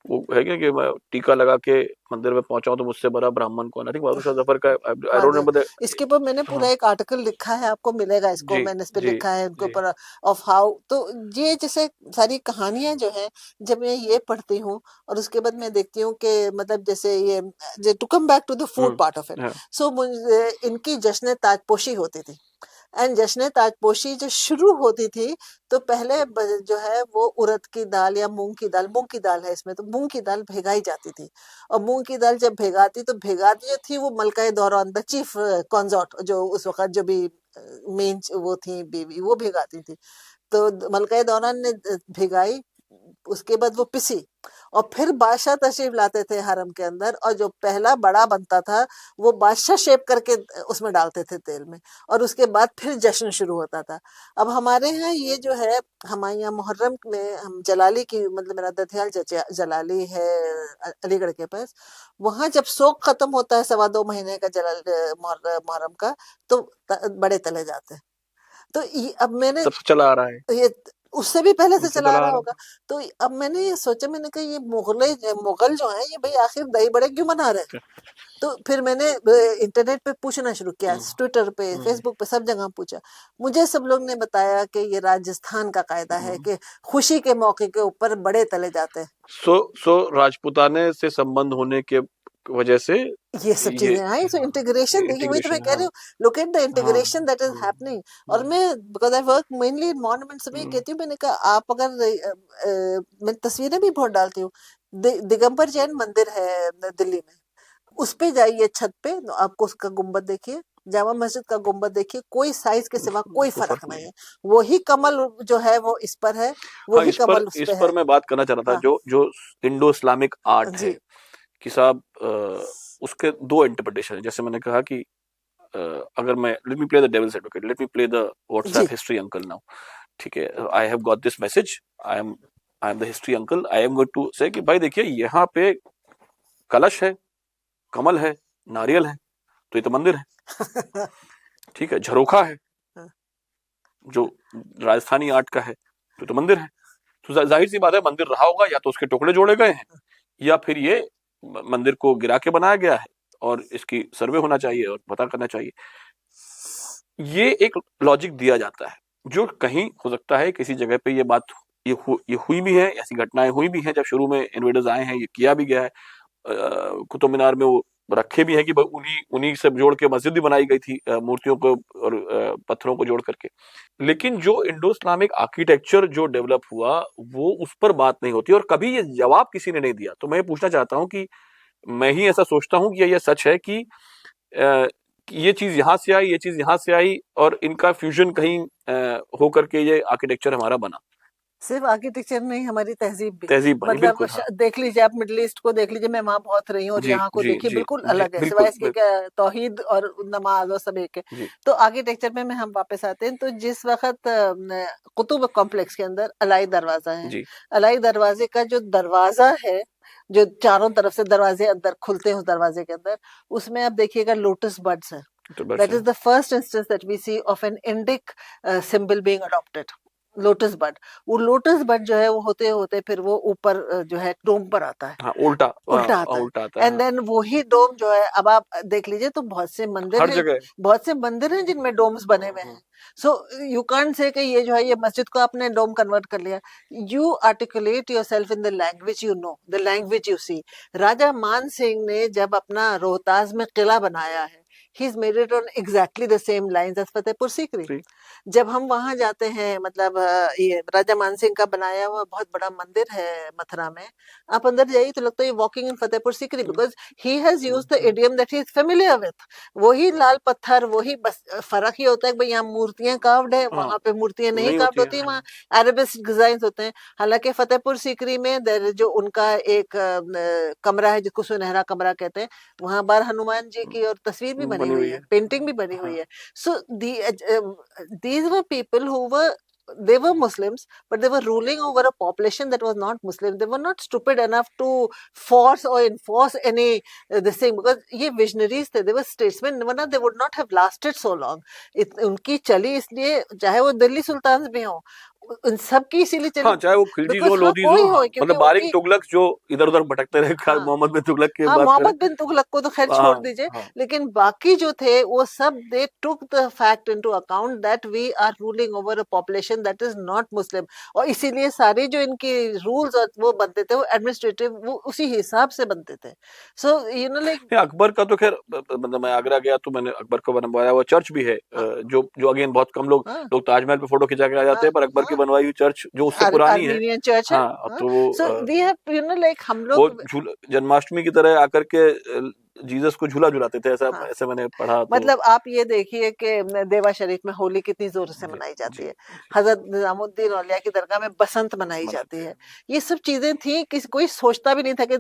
वो है क्या कि मैं टीका लगा के मंदिर में पहुंचा हूं तो मुझसे बड़ा ब्राह्मण कौन आई थिंक बहादुर शाह जफर का आई हाँ डोंट जी, रिमेंबर इसके ऊपर मैंने हाँ पूरा एक आर्टिकल लिखा है, आपको मिलेगा, इसको जी मैंने इस पे जी लिखा है इनके जी ऊपर, ऑफ हाउ। तो ये जैसे सारी कहानियां जो है, जब मैं ये पढ़ती हूँ और उसके बाद मैं देखती हूँ कि मतलब जैसे ये to come back to the food part of it. हाँ सो मुझे इनकी जश्न ताजपोशी होती थी, एंड जश्न ताजपोशी जो शुरू होती थी, तो पहले जो है वो उड़द की दाल या मूंग की दाल है इसमें, तो मूंग की दाल भिगाई जाती थी। और मूंग की दाल जब भिगाती, तो भिगाती जो थी वो मलकाए दौरान, द चीफ कॉन्सॉर्ट, जो उस वक्त जो भी मेन वो थी बीवी, वो भिगाती थी। तो मलकाए दौरान ने भिगाई, उसके बाद वो पिसी, और फिर बादशाह तशरीफ लाते थे हरम के अंदर, और जो पहला बड़ा बनता था वो बादशाह शेप करके उसमें डालते थे तेल में, और उसके बाद फिर जश्न शुरू होता था। अब हमारे यहाँ ये जो है, हमारे यहाँ मुहर्रम में हम जलाली की, मतलब मेरा दधियाल चचा जलाली है अलीगढ़ के पास, वहां जब सोक खत्म होता है 2.25 महीने का जलाल मुहर्रम का, तो बड़े तले जाते हैं। तो अब मैंने सबसे चला आ रहा है ये उससे भी पहले से उनसे चला आ चला आ रहा रहा होगा। तो अब मैंने ये सोचा, मैंने कहा ये मुगल जो है, ये भाई आखिर दही बड़े क्यों बना रहे हैं। है तो फिर मैंने इंटरनेट पे पूछना शुरू किया, हम्म, ट्विटर पे, हम्म, फेसबुक पे, सब जगह पूछा। मुझे सब लोग ने बताया कि ये राजस्थान का कायदा है हम्म। कि खुशी के मौके के ऊपर बड़े तले जाते हैं। सो राजपूताने से संबंध होने के वजह से ये सब ये चीजें आई। सो इंटीग्रेशन देखिए, वही तो मैं इंटीग्रेशन कह रही हाँ हूँ, लुक एट द हाँ इंटीग्रेशन दैट इज हैपनिंग। और मैं, because I work mainly in monuments, में कहती हूँ, मैंने कहा आप अगर मैं तस्वीरें भी बहुत डालती हूँ, दिगंबर जैन मंदिर है दिल्ली में, उस पे जाइए छत पे, तो आपको उसका गुम्बद देखिए, जामा मस्जिद का गुम्बद देखिए, कोई साइज के सिवा कोई कोई फर्क फर्क नहीं नहीं है है। वही कमल जो है वो इस पर है, हाँ वही कमल उस इस पे पर है। मैं बात करना चाह रहा था हाँ जो जो इंडो इस्लामिक आर्ट है जी कि साहब उसके दो इंटरप्रिटेशन है जैसे मैंने कहा कि अगर मैं let me play the devil's advocate let me play the जी व्हाट्सएप हिस्ट्री अंकल नाउ ठीक है I have got this message I am the history uncle I am going to say कि भाई देखिए यहाँ पे कलश है कमल है नारियल है तो ये तो मंदिर है ठीक है झरोखा है जो राजस्थानी आर्ट का है तो मंदिर है तो जाहिर सी बात है मंदिर रहा होगा या तो उसके टुकड़े जोड़े गए हैं या फिर ये मंदिर को गिरा के बनाया गया है और इसकी सर्वे होना चाहिए और पता करना चाहिए ये एक लॉजिक दिया जाता है जो कहीं हो सकता है किसी जगह पे ये बात ये हुई भी है ऐसी घटनाएं हुई भी हैं जब शुरू में इन्वेडर्स आए हैं ये किया भी गया है कुतुब मीनार में वो रखे भी हैं कि उन्हीं उन्हीं से जोड़ के मस्जिद भी बनाई गई थी मूर्तियों को और पत्थरों को जोड़ करके लेकिन जो इंडो इस्लामिक आर्किटेक्चर जो डेवलप हुआ वो उस पर बात नहीं होती और कभी ये जवाब किसी ने नहीं दिया तो मैं ये पूछना चाहता हूँ कि मैं ही ऐसा सोचता हूँ कि ये सच है कि ये चीज यहाँ से आई ये चीज यहाँ से आई और इनका फ्यूजन कहीं हो करके ये आर्किटेक्चर हमारा बना सिर्फ आर्किटेक्चर नहीं, हमारी तहजीब भी। तहजीब बनी, मतलब बिल्कुल, हाँ। देख लीजिए आप मिडिल ईस्ट को देख लीजिए, मैं वहां बहुत रही हूँ, और जी, यहाँ को जी, देखिए जी, बिल्कुल जी, अलग है, सिवाय बिल्कुल, इसके क्या तौहीद और नमाज और सब एक है। जी, तो आर्किटेक्चर में हम वापस आते हैं, तो जिस वक्त कुतुब कॉम्प्लेक्स के अंदर अलाई दरवाजा है, जी, अलाई दरवाजे का जो दरवाजा है, जो चारों तरफ से दरवाजे अंदर खुलते हैं उस दरवाजे के अंदर, उसमें आप देखिएगा लोटस बर्ड्स है। तो बस That is the first instance that we see of an Indic symbol being adopted. Lotus bud, वो लोटस बड जो है वो होते होते फिर वो ऊपर जो है डोम पर आता है, हाँ, उल्टा उल्टा आता है। उल्टा आता है, एंड हाँ, देन वही डोम जो है, अब आप देख लीजिए तो बहुत से मंदिर हर हैं, जगह। बहुत से मंदिर हैं जिनमें डोम्स बने हुए हैं। सो यू कांट से कि ये जो है ये मस्जिद को आपने डोम कन्वर्ट कर लिया। You articulate yourself in the language you know, the language you see. Raja Man Singh ने जब अपना रोहतास में किला बनाया है, he's made it on exactly the same lines as Fatehpur Sikri. जी, जब हम वहां जाते हैं, मतलब ये राजा मानसिंह का बनाया हुआ बहुत बड़ा मंदिर है मथुरा में, आप अंदर जाइए तो लगता है walking in Fatehpur Sikri, because he has use the idiom that he is familiar with. वही लाल पत्थर, वही, बस फर्क ये होता है कि भाई यहाँ मूर्तियां कार्व्ड है, हाँ, वहां पे मूर्तियां नहीं नहीं कार्व्ड होती है, होती, वहाँ अरेबिस्क डिजाइन होते हैं। हालांकि फतेहपुर सीकरी में जो उनका एक कमरा है जिसको सुनहरा कमरा कहते हैं, वहां बार हनुमान जी की और तस्वीर भी बनी बनी हुई हुई है, है, पेंटिंग भी बनी हुई हाँ, है। So these were people who were, they were Muslims, but they were ruling over a population that was not Muslim. They were not stupid enough to force or enforce any this thing, because ये visionaries थे, they were statesmen, वरना they would not have lasted so long. उनकी चली इसलिए, चाहे वो दिल्ली सुल्तान भी हो, उन सब की इसीलिए चली, हाँ, चाहे वो खिलजीज हो, बिकॉज हाँ लोदीज हो, कोई हाँ, हो, क्योंकि मतलब बारिक उनकी, तुगलक जो इधर-उधर भटकते रहे, खास हाँ मोहम्मद बिन तुगलक की हाँ, बात करें, मोहम्मद बिन तुगलक को तो खैर छोड़ हाँ, दीजिए, हाँ, लेकिन बाकी जो थे वो सब, they took the fact into account that we are ruling over a population that is not Muslim. और इसीलिए सारे जो इनके रूल्स और वो बनते थे, वो एडमिनिस्ट्रेटिव, वो उसी हिसाब से बनते थे। सो यू नो लाइक, नहीं, अकबर का तो खैर मतलब मैं आगरा गया तो मैंने अकबर का बनवाया हुआ चर्च भी है, हाँ जो अगेन बहुत कम लोग हाँ लोग ताजमहल पे फोटो खिंचा के आ जाते हाँ हैं, पर अकबर की हाँ, बनवाई हुई चर्च जो उससे पुरानी है, आर्मीनियन चर्च है। हाँ, हाँ, तो वो so we have, you know like, हम वो लोग, जन्माष्टमी की तरह आकर के जीसस को झूला झुलाते थे, ऐसा हाँ, ऐसे मैंने पढ़ा तो। मतलब आप ये देखिए कि देवा शरीफ में होली कितनी जोर से जी, मनाई जाती जी, है, जी, हजरत निजामुद्दीन औलिया की दरगाह में बसंत मनाई जाती मनाते है। हैं, ये सब चीजें थी कि कोई सोचता भी नहीं था कि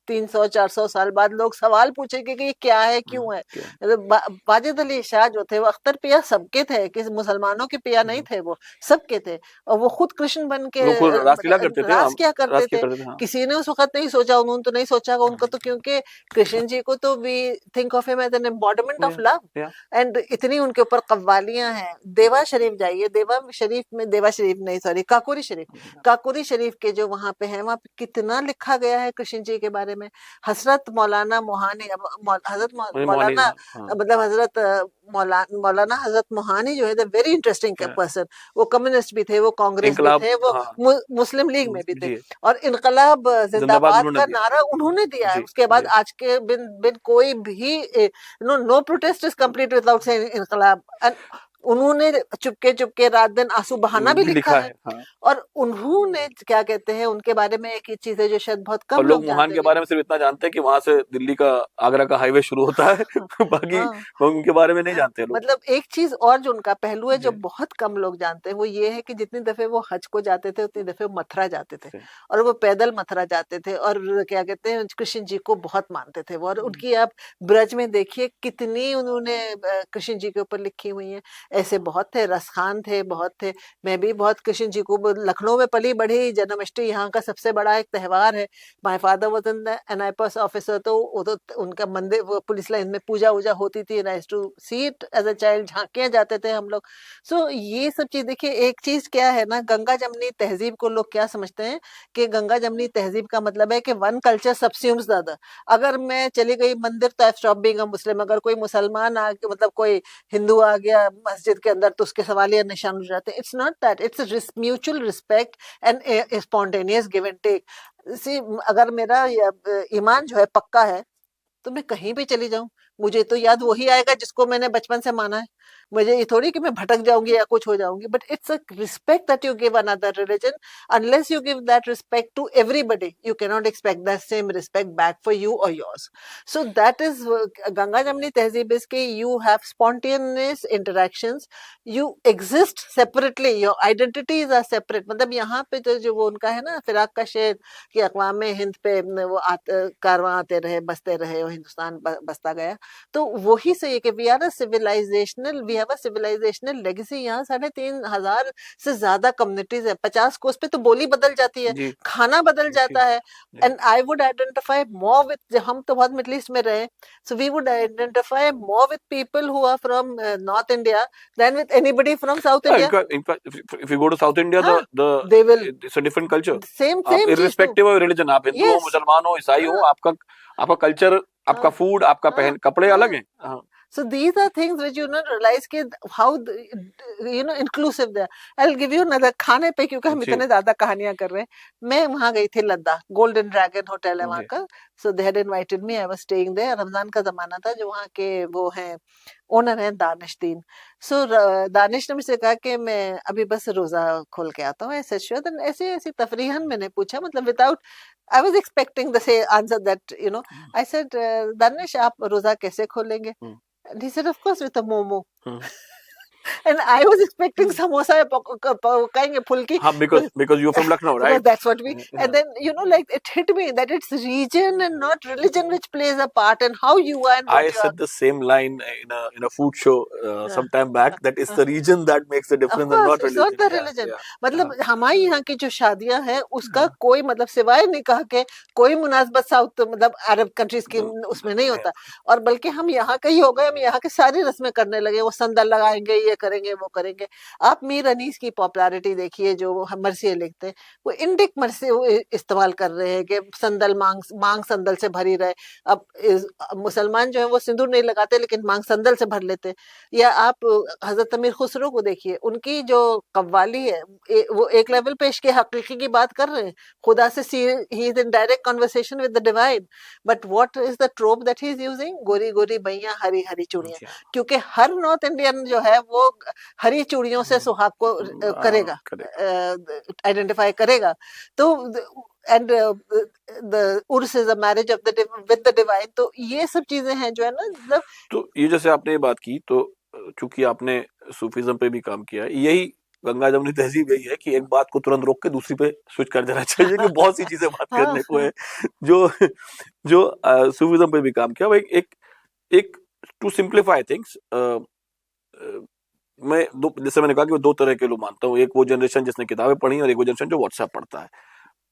300 400 साल बाद लोग सवाल पूछेंगे कि ये क्या है, क्यों है। क्या, वाजिद अली शाह जो थे, वो अख्तर पिया सबके थे, कि मुसलमानों के पिया नहीं थे, वो सबके थे। और वो खुद कृष्ण बन के लोग रासलीला करते थे, रास हम क्या करते रास क्या थे। करते थे, हाँ, किसी ने उस वक्त नहीं सोचा, उन्होंने तो नहीं सोचा उनको तो, क्योंकि कृष्ण जी को तो we think of him as an embodiment of love. या एंड इतनी उनके ऊपर कव्वालियां हैं। देवा शरीफ जाइए, देवा शरीफ में, देवा शरीफ नहीं सॉरी, काकोरी शरीफ, काकोरी शरीफ के जो वहां पे है, वहां पे कितना लिखा गया है कृष्ण जी के बारे में। हजरत मौलाना मोहानी, हजरत मुझे मोहानी, मौलाना, हाँ, मतलब हजरत मौलाना हजरत मोहानी जो है, द वेरी इंटरेस्टिंग क्या, पर्सन। वो कम्युनिस्ट भी थे, वो कांग्रेस भी इनकलाब, थे, वो हाँ, मुस्लिम लीग में भी थे, जी, और इनकलाब जिंदाबाद जिंदाबाद उन्होंने का दिया, नारा उन्होंने दिया है। जी, उसके बाद जी, आज के बिन बिन कोई भी, no protest is complete without saying inquilab. And उन्होंने चुपके चुपके रात दिन आंसू बहाना भी भी लिखा लिखा है। है, हाँ। और उन्होंने क्या कहते हैं उनके बारे में, एक ही चीज है जो शायद बहुत और कम लोग लोग वुहान जानते के होंगे। बारे में सिर्फ इतना जानते हैं कि वहां से दिल्ली का, आगरा का हाईवे शुरू होता है बाकी हाँ लोग उनके बारे में नहीं हाँ, जानते लोग, मतलब एक चीज और जो उनका पहलू है जो जी, बहुत कम लोग जानते हैं, वो ये है कि जितनी दफे वो हज को जाते थे, उतनी दफे वो मथुरा जाते थे, जी, और वो पैदल मथुरा जाते थे, और क्या कहते हैं कृष्ण जी को बहुत मानते थे वो। और उनकी आप ब्रज में देखिए कितनी उन्होंने कृष्ण जी के ऊपर लिखी हुई है। ऐसे बहुत थे, रसखान थे, बहुत थे। मैं भी बहुत कृष्ण जी को, लखनऊ में पली बढ़ी, जन्माष्टमी यहाँ का सबसे बड़ा एक त्योहार है। My father was an NIPS officer, तो वो तो उनका मंदिर, वो पुलिस लाइन में पूजा वूजा होती थी, and I used to see it as a child, झांकियां जाते थे हम लोग। सो ये सब चीज देखिए, एक चीज क्या है ना, गंगा जमनी तहजीब को लोग क्या समझते हैं कि गंगा जमनी तहजीब का मतलब है कि one culture subsumes the other. अगर मैं चली गई मंदिर तो आई स्टॉप बीइंग अ मुस्लिम, अगर कोई मुसलमान आ, मतलब कोई हिंदू आ गया मस्जिद के अंदर, तो उसके सवालिया निशान हो जाते हैं। It's not that, it's mutual respect and spontaneous give and take. See, अगर मेरा ईमान जो है पक्का है, तो मैं कहीं भी चली जाऊं, मुझे तो याद वही आएगा जिसको मैंने बचपन से माना है। मुझे ये थोड़ी कि मैं भटक जाऊंगी या कुछ हो जाऊंगी, but it's a respect that you give another religion. Unless you give that respect to everybody, you cannot expect that same respect back for you or yours. So that is Ganga Jamni Tehzeeb is कि you have spontaneous interactions, you exist separately, your identities are separate. मतलब यहाँ पे जो वो उनका है ना फिराक का शेर कि अक़वाम हिंद पे वो कारवां आते रहे बसते रहे और हिंदुस्तान बसता गया, तो वही से ये कि we have a civilizational legacy. यहाँ 3,500 से ज्यादा कम्युनिटीज है, 50 कोस पे तो बोली बदल जाती है, जी खाना बदल जाता है. And I would identify more with, हम तो बहुत मिडल ईस्ट में रहे, so we would identify more with people who are from north India than with anybody from south India. in fact if you go to South India, हाँ, the they will it's a different culture. same आप चीज तो irrespective of religion, आप हिंदू हो, yes, मुसलमान हो, ईसाई हो, हाँ, आपका कल्चर, आपका हाँ, फूड, आपका हाँ, पहन कपड़े हाँ. अलग हैं. हाँ. So these are things which you not realize कि how inclusive they are. I'll give you another खाने पे, क्योंकि हम जी इतने ज्यादा कहानियां कर रहे हैं. मैं वहां गई थी लद्दाख, गोल्डन ड्रैगन होटल है वहां जी का. So they had invited me, I was staying there. Ramzan का जमाना था. जो वहाँ के वो हैं ओनर हैं दानिशदीन. So दानिश ने मुझसे कहा कि मैं अभी बस रोजा खोल के आता हूँ. ऐसे श्योर ऐसे ऐसी तफरीहन मैंने पूछा, मतलब without I was expecting the say answer that I said Danish आप रोजा कैसे खोलेंगे? हम्म, And he said, of course, with a momo. Hmm. And I was expecting samosa या पकाएंगे फुल्की. हाँ, because you're from Lucknow, Because right? that's what we. Yeah. And then like it hit me that it's region and not religion which plays a part in how you are and what I you are. said the same line in a food show some time back, that it's the region that makes the Of difference and course, not it's religion. not the Yeah, religion. yeah. मतलब हाँ, हमारे यहाँ की जो शादियां हैं उसका हाँ. कोई मतलब सिवाय निकाह के कोई मुनासबत साउथ मतलब अरब कंट्रीज की उसमें नहीं Yeah. होता. और बल्कि हम यहाँ के ही हो गए, हम यहाँ की सारी रस्में करने लगे. वो संदल लगाएंगे, ये करेंगे, वो करेंगे. आप मीर अनीस की पॉपुलैरिटी देखिए, जो मरसिए लिखते हैं, वो इंडिक मरसिए इस्तेमाल कर रहे हैं कि संदल मांग संदल से भरी रहे. अब मुसलमान जो है वो सिंदूर नहीं लगाते लेकिन मांग संदल से भर लेते. या आप हजरत अमीर खुसरो को देखिए, उनकी जो कव्वाली है वो एक लेवल पे इश्क हकीकी की बात कर रहे हैं. खुदा से he is in direct conversation with the divine. But what is the ट्रोप that he is using? गोरी गोरी बैया हरी हरी चूड़ियां. Yeah. क्योंकि हर नॉर्थ इंडियन जो है वो हरी चूड़ियों से सुहाग को करेगा, आइडेंटिफाई करेगा. तो and the Urs is a marriage of the with the divine. तो ये सब चीजें हैं जो है ना, मतलब तो ये जैसे आपने ये बात की, तो चूंकि आपने सूफीज्म पे भी काम किया है, यही गंगा जमुनी तहजीब यही है कि एक बात को तुरंत रोक के दूसरी पे स्विच कर देना चाहिए कि बहुत सी चीजें बात करने को है. जो जो सूफीज्म पे भी काम किया, भाई एक टू सिंप्लीफाई थिंग्स, मैं जैसे मैंने कहा कि मैं दो तरह के लोग मानता हूँ. एक वो जनरेशन जिसने किताबें पढ़ी और एक वो जनरेशन जो व्हाट्सएप पढ़ता है.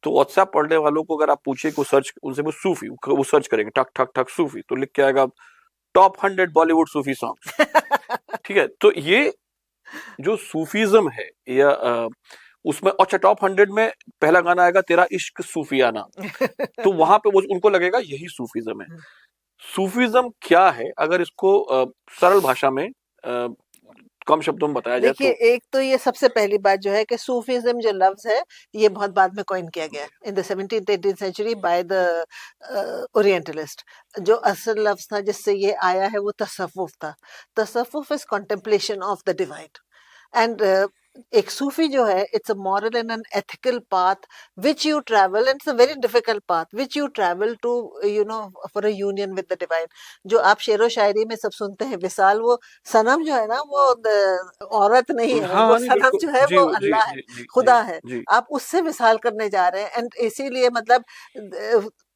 तो व्हाट्सएप पढ़ने वालों को अगर आप पूछिए को सर्च उनसे वो सूफी, वो सर्च करेंगे ठक ठक ठक सूफी, तो लिख के आएगा टॉप 100 बॉलीवुड सूफी सॉन्ग्स. ठीक है, तो ये जो सूफीज्म है या उसमें अच्छा टॉप 100 में पहला गाना आएगा तेरा इश्क सूफियाना, तो वहां पे वो उनको लगेगा यही सूफीज्म है. सूफीज्म क्या है, अगर इसको सरल भाषा में कम शब्दों में बताया जाए देखिए, तो एक तो ये सबसे पहली बात जो है कि सूफीज्म जो लफ्ज है ये बहुत बाद में कॉइन किया गया in the 17th 18th century by the orientalist. जो असल लफ्ज था जिससे ये आया है वो तसव्वुफ था. तसव्वुफ is contemplation of the divine. And एक सूफी जो है it's a moral and an ethical path which you travel, and it's a very difficult path which you travel to for a union with the divine. जो आप शेरो शायरी में सब सुनते हैं विसाल, वो सनम जो है ना वो औरत नहीं है, हाँ वो नहीं सनम बिल्कुल जो है जी वो जी अल्लाह है, जी जी खुदा जी है. जी आप उससे विसाल करने जा रहे हैं. एंड इसीलिए मतलब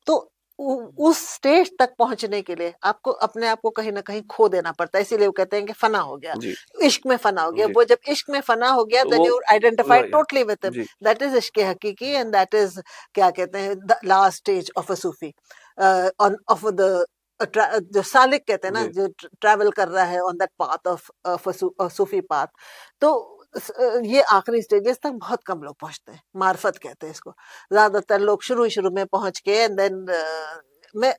तो उस स्टेज तक पहुंचने के लिए आपको अपने आप को कहीं ना कहीं खो देना पड़ता है. इसीलिए वो कहते हैं कि फना हो गया, जी इश्क में फना हो गया. जी वो जब इश्क में फना हो गया देन वो यू आइडेंटिफाई या टोटली विद हिम. जी that is ishq haqiqi and that is क्या कहते हैं the last stage of a Sufi on of the जो सालिक कहते हैं ना, जी जो ट्रैवल कर रहा है on that path of Sufi path. तो ये आखिरी स्टेजेस तक बहुत कम लोग पहुंचते हैं. मार्फत कहते हैं इसको. ज्यादातर लोग शुरू शुरू में पहुंच के एंड देन मैं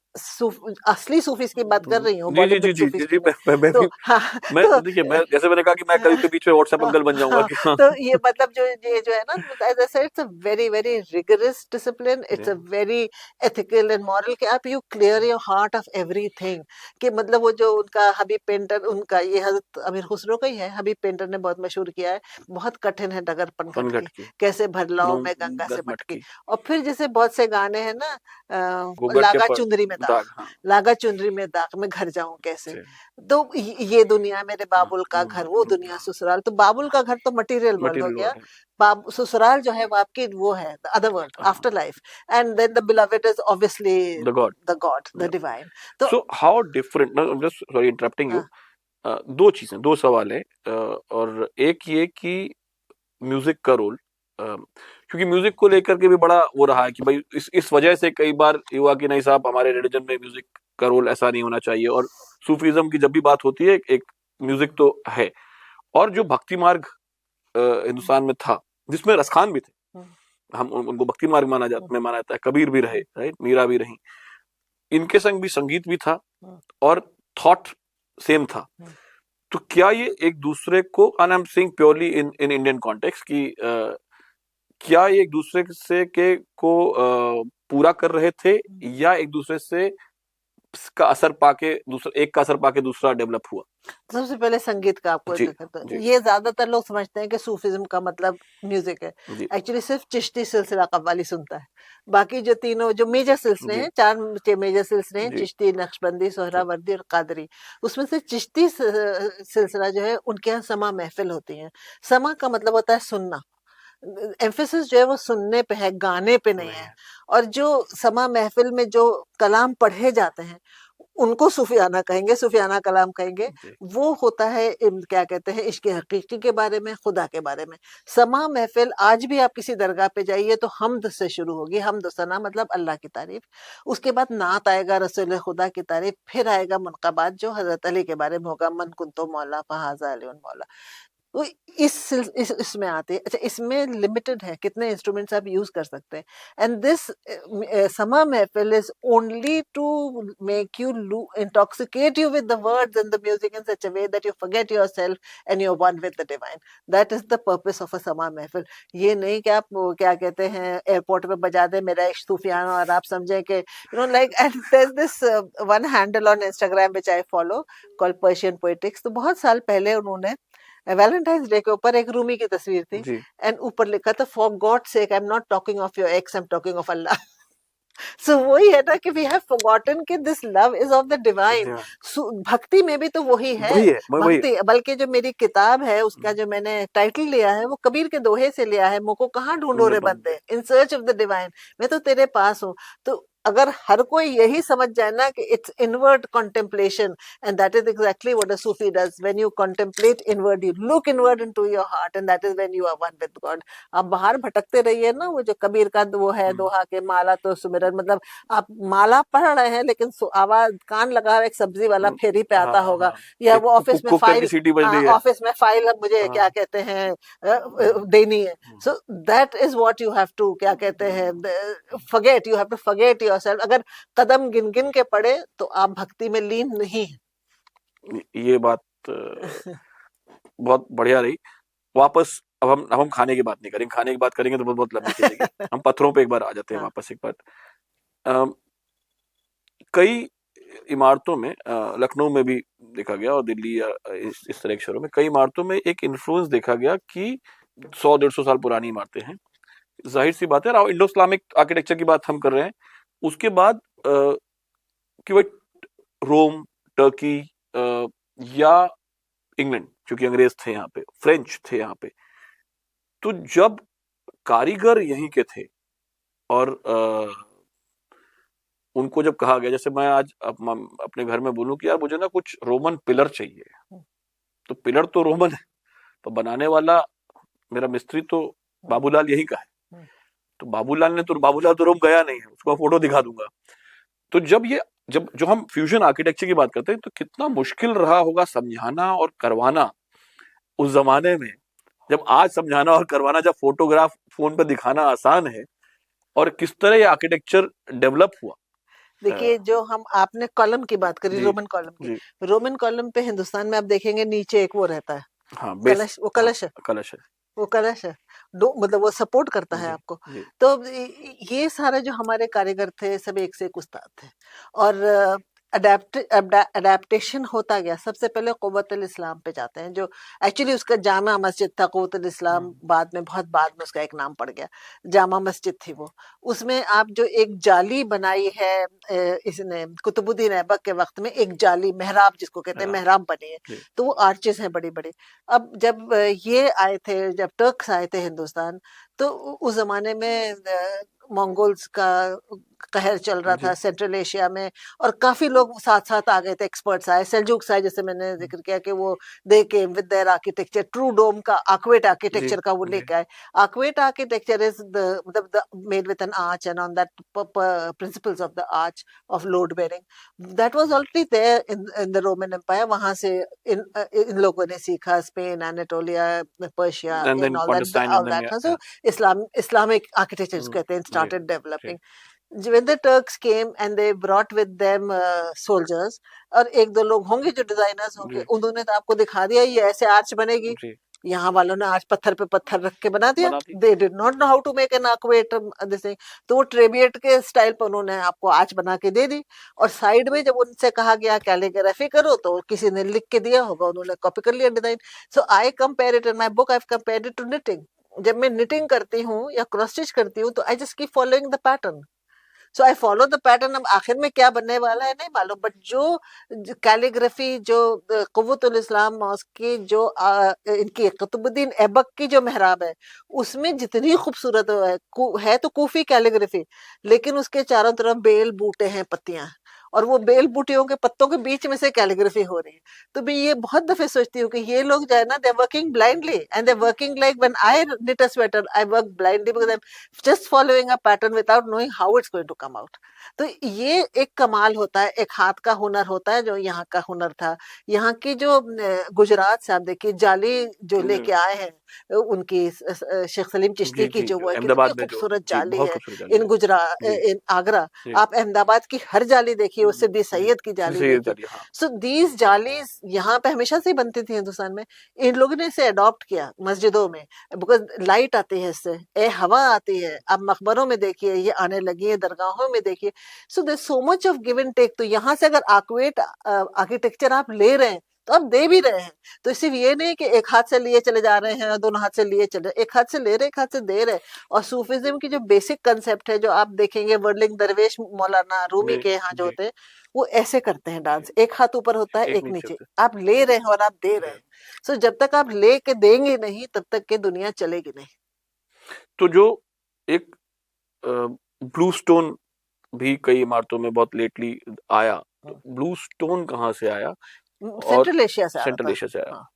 असली सूफीज की बात कर रही हूँ, जी जी जी बॉलीवुड जी सूफीज जी की जी नहीं। मैं तो भी हाँ, मैं तो देखिए मैं जैसे मैंने कहा कि मैं कल के बीच में व्हाट्सएप अंकल बन जाऊंगा हाँ, कि हाँ तो ये मतलब जो ये जो है ना, as I said, it's a very very rigorous discipline, it's a very ethical and moral, कि आप you clear your heart of everything. कि मतलब वो जो उनका हबीब पेंटर, उनका ये हजरत अमीर खुसरो का ही है, हबीब पेंटर ने बहुत मशहूर किया है, बहुत कठिन है डगर पनघट पनघट की, की कैसे भर लाऊं नो मैं गंगा से 10 मटकी। मटकी और फिर जैसे बहुत से गाने हैं ना, गोबर के लागा पर चुंदरी में दाग, दाग हाँ लागा चुनरी में दाग, मैं घर जाऊं कैसे। से तो ये दुनिया मेरे बाबुल का घर, वो दुनिया हाँ ससुराल। तो बाबुल का घर तो मटेरियल वर्ल्ड हो मटेरियल गया, वर्ड है ससुराल जो है वो आपकी वो है अदर वर्ल्ड, हाँ afterlife. And then the beloved is obviously the god the god, the divine. तो so how different just sorry interrupting you हाँ, दो चीजें दो सवाल है और एक ये कि म्यूजिक का रोल क्योंकि म्यूजिक को लेकर के भी बड़ा वो रहा है कि भाई इस वजह से कई बार युवा की नहीं साहब हमारे रिलीजन में म्यूजिक का रोल ऐसा नहीं होना चाहिए और सूफीज्म की जब भी बात होती है एक म्यूजिक तो है और जो भक्ति मार्ग हिंदुस्तान में था जिसमें रसखान भी थे हम उनको भक्ति मार्ग में माना जाता है कबीर भी रहे राइट मीरा भी रही इनके संग भी संगीत भी था और थॉट सेम था तो क्या ये एक दूसरे को and I am saying purely in in Indian context कि क्या ये एक दूसरे से के को पूरा कर रहे थे या एक दूसरे से का असर पाके दूसरा एक का असर पाके दूसरा डेवलप हुआ सबसे पहले संगीत का आपको जी देखा तो जी ये ज्यादातर लोग समझते हैं कि सूफीज्म का मतलब म्यूजिक है। जी एक्चुअली सिर्फ चिश्ती सिलसिला कव्वाली सुनता है। बाकी जो तीनों जो मेजर सिलसिले जी हैं, चार मेजर सिलसिले हैं, जी चिश्ती, नक्शबंदी, सोहरावर्दी और कादरी। उसमें से चिश्ती सिलसिला जो है, उनके यहाँ समा महफिल होती है। समा का मतलब होता है सुनना, एम्फेसिस जो है वो सुनने पे है, गाने पे नहीं नहीं है। है और जो समा महफिल में जो कलाम पढ़े जाते हैं, उनको सूफियाना कहेंगे, सूफियाना कलाम कहेंगे। जी वो होता है क्या कहते हैं, इश्क हकीकी के बारे में, खुदा के बारे में। समा महफिल आज भी आप किसी दरगाह पे जाइए तो हमद से शुरू होगी, हमद सना मतलब अल्लाह की तारीफ। उसके बाद नात आएगा, रसूल खुदा की तारीफ, फिर आएगा मुनक़बात जो हजरत अली के बारे में होगा, मन कुंतो मौला फहाजा अली मौला। वो इसमें आते हैं। अच्छा, इसमें लिमिटेड है कितने इंस्ट्रूमेंट्स आप यूज कर सकते हैं। And this sama mehfil is only to make you intoxicate you with the words and the music in such a way that you forget yourself and you are one with the divine. That is the purpose of a sama mehfil. ये नहीं कि आप क्या कहते हैं airport पे बजा दे मेरा इश्क सूफियाना और आप समझे कि you know like. And there this one handle on Instagram which I follow called Persian poetics. तो बहुत साल पहले उन्होंने वैलेंटाइंस डे के ऊपर एक रूमी की तस्वीर थी, जी एंड ऊपर लिखा था, for god sake I am not talking of your ex, I am talking of Allah. So वही है ना कि वी हैव फॉरगॉटन कि this love is of the divine. ध्यान भक्ति में भी तो वही है। वही है वही भक्ति, बल्कि जो मेरी किताब है उसका जो मैंने टाइटल लिया है वो कबीर के दोहे से लिया है, मुझको कहाँ ढूंढो ढूंढे रे बंदे बंदे, in search of the divine, मैं तो तेरे पास हूँ। तो अगर हर कोई यही समझ जाए ना कि it's inward contemplation, and that is exactly what a Sufi does. When you contemplate inward, you look inward into your heart, and that is when you are one with God. आप बाहर भटकते रहिए ना, वो जो कबीर का वो है दोहा के, माला तो सुमिरन, मतलब आप माला पढ़ रहे हैं लेकिन आवाज कान लगा रहे, एक सब्जी वाला फेरी पे आता हाँ होगा, हाँ या एक वो ऑफिस में कुकर की फाइल, सीटी बज रही है ऑफिस में फाइल अब मुझे क्या हाँ कहते हैं देनी है। So that is what you have to क्या कहते हैं, forget, you have to forget yourself. अगर कदम गिन गिन के पड़े तो आप भक्ति में लीन नहीं ये बात बहुत बढ़िया रही वापस अब हम खाने की बात नहीं करेंगे खाने की बात करेंगे तो बहुत बहुत लंबी चलेगी है। हम पत्थरों पे एक बार आ जाते हैं हाँ, वापस एक बार अम, कई इमारतों में लखनऊ में भी देखा गया और दिल्ली या इस तरह के शहरों में कई इमारतों में एक इन्फ्लुएंस देखा गया कि 100-150 साल पुरानी इमारतें हैं जाहिर सी बात है और इंडो इस्लामिक आर्किटेक्चर की बात हम कर रहे हैं उसके बाद कि भाई रोम टर्की या इंग्लैंड क्योंकि अंग्रेज थे यहाँ पे फ्रेंच थे यहाँ पे तो जब कारीगर यहीं के थे और उनको जब कहा गया जैसे मैं आज अपने घर में बोलूं कि यार मुझे ना कुछ रोमन पिलर चाहिए तो पिलर तो रोमन है तो बनाने वाला मेरा मिस्त्री तो बाबूलाल यही का है तो बाबूलाल तो रोम गया नहीं है उसको फोटो दिखा दूंगा तो जब जो हम फ्यूजन आर्किटेक्चर की बात करते हैं तो कितना मुश्किल रहा होगा समझाना और करवाना उस जमाने में जब आज समझाना और करवाना जब फोटोग्राफ फोन पर दिखाना आसान है और किस तरह ये आर्किटेक्चर डेवलप हुआ देखिए जो हम आपने कॉलम की बात करी, जी रोमन कॉलम की, जी रोमन कॉलम पे हिंदुस्तान में आप देखेंगे नीचे एक वो रहता है, हाँ बेस कलश, वो हाँ कलश है, कलश है वो कलश है, मतलब वो सपोर्ट करता है जी आपको। जी तो ये सारे जो हमारे कारीगर थे सब एक से एक उस्ताद थे, और अडेप्टेशन होता गया। सबसे पहले क़ुव्वतुल इस्लाम पे जाते हैं, जो एक्चुअली उसका जामा मस्जिद था। क़ुव्वतुल इस्लाम बाद में, बहुत बाद में उसका एक नाम पड़ गया, जामा मस्जिद थी वो। उसमें आप जो एक जाली बनाई है इसने कुतुबुद्दीन ऐबक के वक्त में, एक जाली मेहराब जिसको कहते हैं, मेहराब बनी है, जी तो वो आर्चेस हैं बड़ी बड़ी। अब जब ये आए थे, जब टर्क्स आए थे हिंदुस्तान, तो उस जमाने में मंगोल्स का कहर चल रहा था जी सेंट्रल एशिया में, और काफी लोग साथ साथ आ गए थे, एक्सपर्ट्स आए, सेल्जुक्स आए, जैसे मैंने जिक्र किया कि वो they came with their architecture, true dome का आर्कवेट जी आर्किटेक्चर का वो जी लेके आए। Arcuate architecture is the made with an arch, and on that principles of the arch of load bearing, that was already there in the Roman empire. वहां से इन लोगों ने सीखा, Spain, Anatolia, Persia, and in then Palestine and all then that. So Islamic architecture mm, कहते हैं, जी started जी developing when the Turks came and they brought with them soldiers, और एक दो लोग होंगे जो डिजाइनर्स होंगे, जी उन्होंने तो आपको दिखा दिया ये ऐसे आर्च बनेगी। जी यहाँ वालों ने आज पत्थर पे पत्थर रख के बना दिया। बना दी they did not know how to make an arcuate this thing. तो वो ट्रेबिएट के स्टाइल पर उन्होंने आपको आर्च बना के दे दी, और साइड में जब उनसे कहा गया कैलीग्राफी करो, तो किसी ने लिख के दिया होगा, उन्होंने कॉपी कर लिया design. So I compare it in my book, I compare it to knitting. जब मैं निटिंग करती हूँ या क्रॉस स्टिच करती हूँ, तो I just keep following the pattern. So I follow the pattern. अब आखिर में क्या बनने वाला है नहीं मालूम, बट जो कैलीग्राफी, जो क़ुव्वतुल इस्लाम मॉस्क की, जो इनकी कुतुबुद्दीन ऐबक की जो मेहराब है, उसमें जितनी खूबसूरत है तो कूफी कैलीग्राफी, लेकिन उसके चारों तरफ बेल बूटे हैं, पत्तियां, और वो बेल बूटियों के पत्तों के बीच में से कैलीग्राफी हो रही है। तो मैं ये बहुत दफे सोचती हूँ कि ये लोग जो है ना, they working blindly, and they working like when I knit a sweater, I work blindly because I'm just following a pattern without knowing how it's going to come out. तो ये एक कमाल होता है, एक हाथ का हुनर होता है, जो यहाँ का हुनर था। यहाँ की जो गुजरात से आप देखिए जाली जो लेके आए हैं, उनकी शेख सलीम चिश्ती जी की जी जो वो है, कितनी अहमदाबाद में जो खूबसूरत जी जाली बहुत है। खूबसूरत जाली इन है गुजरात, जी इन आगरा, जी आप अहमदाबाद की हर जाली देखिए, उससे भी जी सैयद की जाली सही देखिए। जाली हाँ सो दीज जालीज यहाँ पे हमेशा से ही बनती थी हिंदुस्तान में। इन लोगों ने इसे अडॉप्ट किया मस्जिदों में, बिकॉज लाइट आती है इससे, हवा आती है। अब मकबरों में देखिए ये आने लगी है, दरगाहों में देखिए। So there so much of give and take. तो यहाँ से अगर आर्कवेट आर्किटेक्चर आप ले रहे हैं, तो आप दे भी रहे हैं। तो सिर्फ ये नहीं कि एक हाथ से लिए चले जा रहे हैं, दोनों हाथ से लिए चले, एक हाथ से ले रहे, एक हाथ से दे रहे। और सूफिज्म की जो बेसिक कंसेप्ट है, जो आप देखेंगे वर्लिंग दरवेश मौलाना रूमी जी के यहाँ जो जी होते हैं, वो ऐसे करते हैं डांस, एक हाथ ऊपर होता है, एक एक नीचे नीचे। होते आप ले रहे हैं और आप दे रहे हैं। सो जब तक आप ले के देंगे नहीं, तब तक के दुनिया चलेगी नहीं। तो जो एक ब्लू स्टोन भी कई इमारतों में बहुत लेटली आया, तो ब्लू स्टोन कहाँ से आया और सेंट्रल एशिया से आ रहा सेंट्रल था। एशिया से आया हाँ,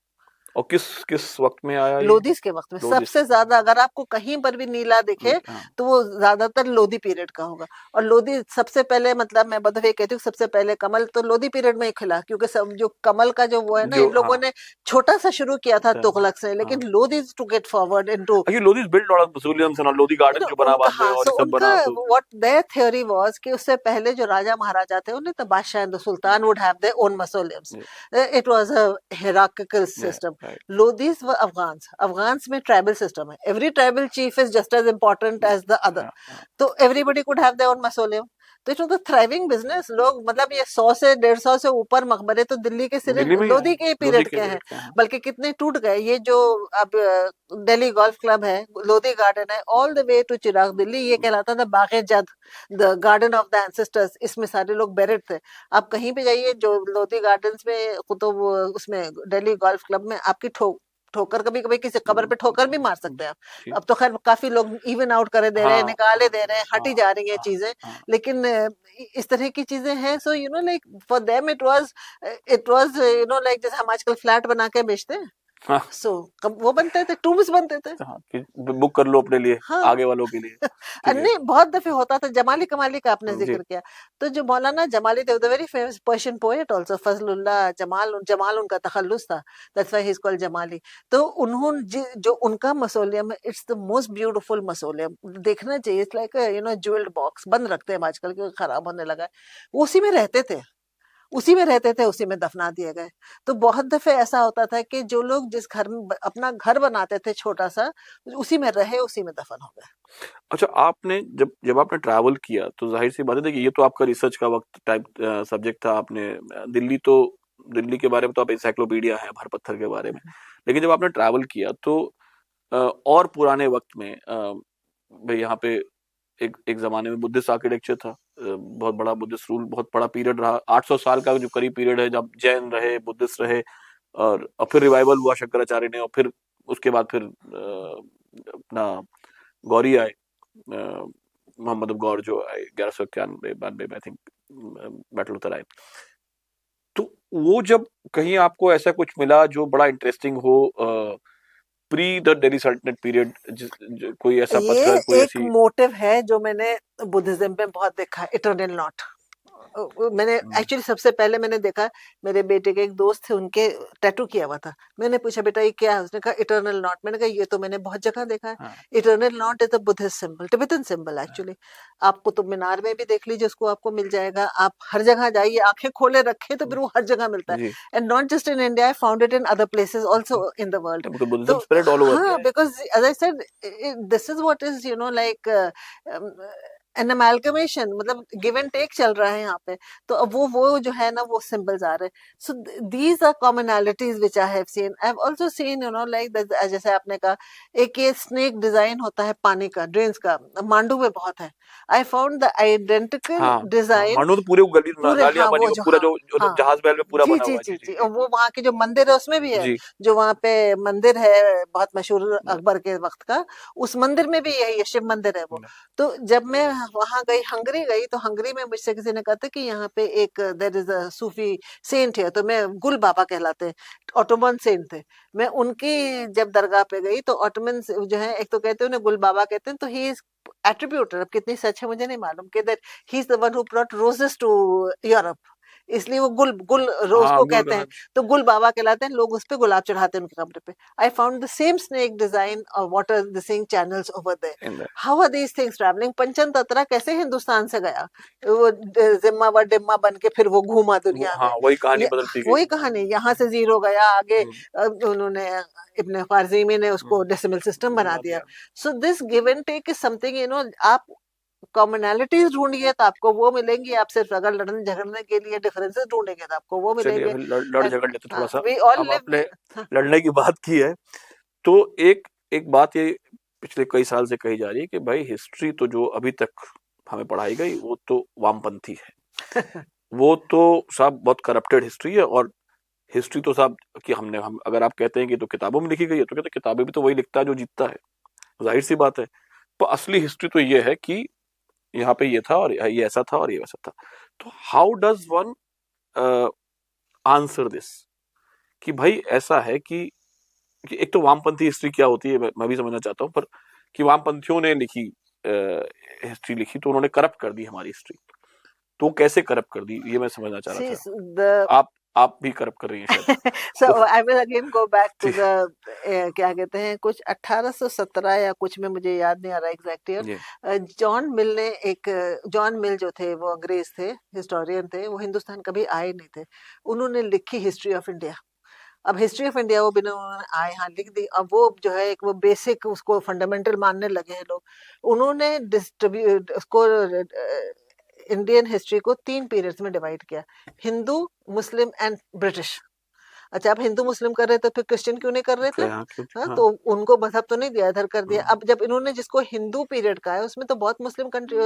और किस किस वक्त में आया ये लोधीस के वक्त में लोधिस सबसे ज्यादा, अगर आपको कहीं पर भी नीला दिखे, हाँ तो वो ज्यादातर लोधी पीरियड का होगा। और लोधी सबसे पहले, मतलब मैं बदवे कहती हूँ, सबसे पहले कमल तो लोधी पीरियड में ही खिला, क्योंकि सब जो कमल का जो वो है ना, जो इन लोगों हाँ ने छोटा सा शुरू किया था अच्छा, तुगलक से, हाँ लेकिन Lodhis to get forward into, ये Lodhis build lot of mausoleums and Lodhi garden जो बना उनका, बाद में हाँ, और सो ये सब उनका बना तो व्हाट देयर थ्योरी वाज कि उससे पहले जो राजा महाराजा थे, उन्हें तो बादशाह and the sultan would have their own mausoleums. It was a hierarchical system. Right Lodhis व अफगान्स, अफगान्स में ट्राइबल सिस्टम है, every tribal chief is just as important as the other. हाँ हाँ तो everybody could have their own mausoleum. तो it was a thriving business. लोग, मतलब ये 100 से 150 से ऊपर मकबरे तो दिल्ली के सिर्फ दिल्ली में ही है लोधी के लोधी पीरियड के के हैं, पीरियड के हैं बल्कि कितने टूट गए। ये जो अब दिल्ली गोल्फ क्लब है, लोधी गार्डन है, ऑल द वे टू चिराग दिल्ली, ये कहलाता था बागे जद, the garden of the ancestors. इसमें सारे लोग बेरिड थे। आप कहीं पे जाइए जो लोधी गार्डन्स में, तो उसमें दिल्ली गोल्फ क्लब में आपकी ठोकर, कभी कभी किसी कब्र पे ठोकर भी मार सकते हैं आप। जी अब तो खैर काफी लोग इवन आउट करे दे रहे हैं, हाँ निकाले हाँ दे रहे हैं, हाँ हटी जा रही हैं हाँ चीजें। हाँ लेकिन इस तरह की चीजें हैं। So you know like for them it was like जैसे हम आजकल फ्लैट बना के बेचते हैं, हाँ सो वो बनते थे, टूम्स बनते थे। हाँ, कि बुक कर लो अपने लिए, हाँ आगे वालों के लिए। ठीक है। नहीं, बहुत दफे होता था। जमाली कमाली का आपने जी। जिक्र किया, तो जो मौलाना जमाली थे, very famous Persian poet also, Fazlullah Jamal, Jamal उनका तखल्लुस था, that's why he is called Jamali. तो उन्होंने जो उनका मसोलियम है, it's the most beautiful mausoleum, देखना चाहिए। इट्स लाइक ज्वेल्ड बॉक्स, बंद रखते हैं आजकल क्योंकि खराब होने लगा है। उसी में रहते थे, उसी में रहते थे, उसी में दफना दिए गए। तो बहुत दफे ऐसा होता था कि जो लोग जिस घर में अपना घर बनाते थे छोटा सा, उसी में रहे, उसी में दफन हो गए। अच्छा, आपने जब जब आपने ट्रैवल किया तो जाहिर सी बात है, देखिए ये तो आपका रिसर्च का वक्त टाइप सब्जेक्ट था। आपने दिल्ली, तो दिल्ली के बारे में तो आप encyclopedia है भर पत्थर के बारे में, लेकिन जब आपने ट्रैवल किया तो और पुराने वक्त में भाई यहाँ पे एक एक जमाने में बुद्धिस्ट आर्किटेक्चर था, बहुत बड़ा बुद्धिस्ट रूल, बहुत बड़ा पीरियड रहा, 800 साल का जो करीब पीरियड है, जब जैन रहे, बुद्धिस्ट रहे, और फिर रिवाइवल हुआ शंकराचार्य ने, और फिर उसके बाद फिर अपना गौरी आए, मोहम्मद गौर जो आए 1191-92 में, I think battle of the line. तो वो जब कहीं आपको ऐसा कुछ मिला जो बड़ा इंटरेस्टिंग हो, प्री द दिल्ली सल्तनत पीरियड, कोई ऐसा ये पत्थर, कोई एक ऐसी। मोटिव है जो मैंने बुद्धिज्म में बहुत देखा है, इटर्नल नॉट। मैंने एक्चुअली सबसे पहले मैंने देखा, मेरे बेटे के एक दोस्त थे, उनके टैटू किया हुआ था। मैंने पूछा बेटा ये क्या है, उसने कहा इटर्नल नॉट। मैंने कहा ये तो मैंने बहुत जगह देखा है। हाँ, eternal not is a Buddhist symbol, Tibetan symbol actually. आप कुतुब मीनार में भी देख लीजिए, उसको आपको मिल जाएगा। आप हर जगह जाइए, आंखें खोले रखे तो फिर वो हर जगह मिलता है। जी, and not just in India, I found it in other places also in the world. Because Buddhism तो स्प्रेड ऑल ओवर। हाँ, because as I said, this is what is like an amalgamation, मतलब give and take चल रहा है यहाँ पे। तो अब वो जो है ना, वो सिंबल्स आ रहे हैं। So these are commonalities which I have seen. I have also seen like जैसे आपने कहा, एक ये स्नेक डिजाइन होता है पानी का, ड्रेन्स का, मांडू में बहुत है। आई फाउंड द आइडेंटिकल हाँ हाँ, डिजाइन मानो तो पूरे गली पूरे, नालियां हाँ बनी वो हुई, जो, पूरा हाँ जो हाँ जहाज महल में पूरा जी बना जी हुआ है। जी जी जी जी, जी और वो वहाँ के जो मंदिर है उसमें भी है। जी। जो वहाँ पे मंदिर है बहुत मशहूर अकबर के वक्त का, उस मंदिर में भी यही है, शिव मंदिर है वो। तो जब मैं वहां गई, हंगरी गई, तो हंगरी में मुझसे किसी ने कहा था कि यहाँ पे एक there is a Sufi saint है, तो मैं गुल बाबा कहलाते हैं, ऑटोमन सेंट थे। मैं उनकी जब दरगाह पे गई तो ऑटोमन जो है, एक तो कहते हैं उन्हें गुल बाबा कहते हैं, तो ही इज एट्रीब्यूटेड, अब कितनी सच है मुझे नहीं मालूम, कि that he is the one who brought roses to Europe, इसलिए वो गुल गुल रोज हाँ, को गुल कहते हैं। तो गुल बाबा कहलाते हैं, लोग उस पे गुलाब चढ़ाते हैं उनके कमरे पे। I found the same snake design और water the same channels over there. In the how are these things travelling? Panchatantra कैसे हिंदुस्तान से गया, वो जिम्मा व डिम्मा बन के फिर वो घूमा दुनिया हाँ, में। वही कहानी ये बदलती गई। वही कहानी, यहाँ से जीरो गया आगे, हम्म, उन्होंने इब्ने ख्वारज़मी ने उसको डेसिमल सिस्टम बना बना दिया। दिया। So this give and take is something, आप कॉमनैलिटीज ढूंढिए तो आपको वो मिलेंगी। आप सिर्फ अगर लड़ने झगड़ने के लिए डिफरेंसेस ढूंढेंगे तो आपको वो चलिए, मिलेंगे। अभी लड़ झगड़ लेते थोड़ा सा। वी ऑल अब लिव। आपने लड़ने की बात की है, तो एक एक बात ये पिछले कई साल से कही जा रही है कि भाई हिस्ट्री तो जो अभी तक हमें पढ़ाई गई वो तो वामपंथी है, वो तो साहब बहुत करप्टेड हिस्ट्री है। और हिस्ट्री तो साहब कि हम अगर आप कहते हैं कि तो किताबों में लिखी गई है, तो कहते हैं किताबें भी तो वही लिखता है जो जीतता है, जाहिर सी बात है। तो असली हिस्ट्री तो ये है कि यहाँ पे ये था और ये ऐसा था और ये वैसा था। तो how does one answer this, कि भाई ऐसा है कि एक तो वामपंथी हिस्ट्री क्या होती है, मैं भी समझना चाहता हूँ, पर कि वामपंथियों ने लिखी हिस्ट्री लिखी तो उन्होंने करप्ट कर दी हमारी हिस्ट्री, तो कैसे करप्ट कर दी ये मैं समझना चाह रहा See, था। आप भी करप्ट कर रही हैं शायद। so तो I will again go back to ठीक the क्या कहते हैं, कुछ 1817 या कुछ में, मुझे याद नहीं आ रहा एग्जैक्ट ईयर। जी जॉन मिल ने जॉन मिल जो थे वो अंग्रेज थे, हिस्टोरियन थे, वो हिंदुस्तान कभी आए नहीं थे। उन्होंने लिखी हिस्ट्री ऑफ इंडिया। अब हिस्ट्री ऑफ इंडिया वो बिना उन्होंने आए, हाँ लिख दी। अब वो जो है एक वो बेसिक उसको फंडामेंटल मानने लगे हैं लोग। उन्होंने डिस्ट्रीब्यूट उसको इंडियन हिस्ट्री को 3 पीरियड्स में डिवाइड किया, हिंदू, मुस्लिम एंड ब्रिटिश। अच्छा, आप हिंदू मुस्लिम कर रहे थे, फिर क्रिश्चियन क्यों नहीं कर रहे थे? हाँ, हाँ, हाँ, तो उनको मजहब तो नहीं दिया, इधर कर दिया। हाँ, अब जब इन्होंने जिसको हिंदू पीरियड कहा है, उसमें तो बहुत मुस्लिम कंट्री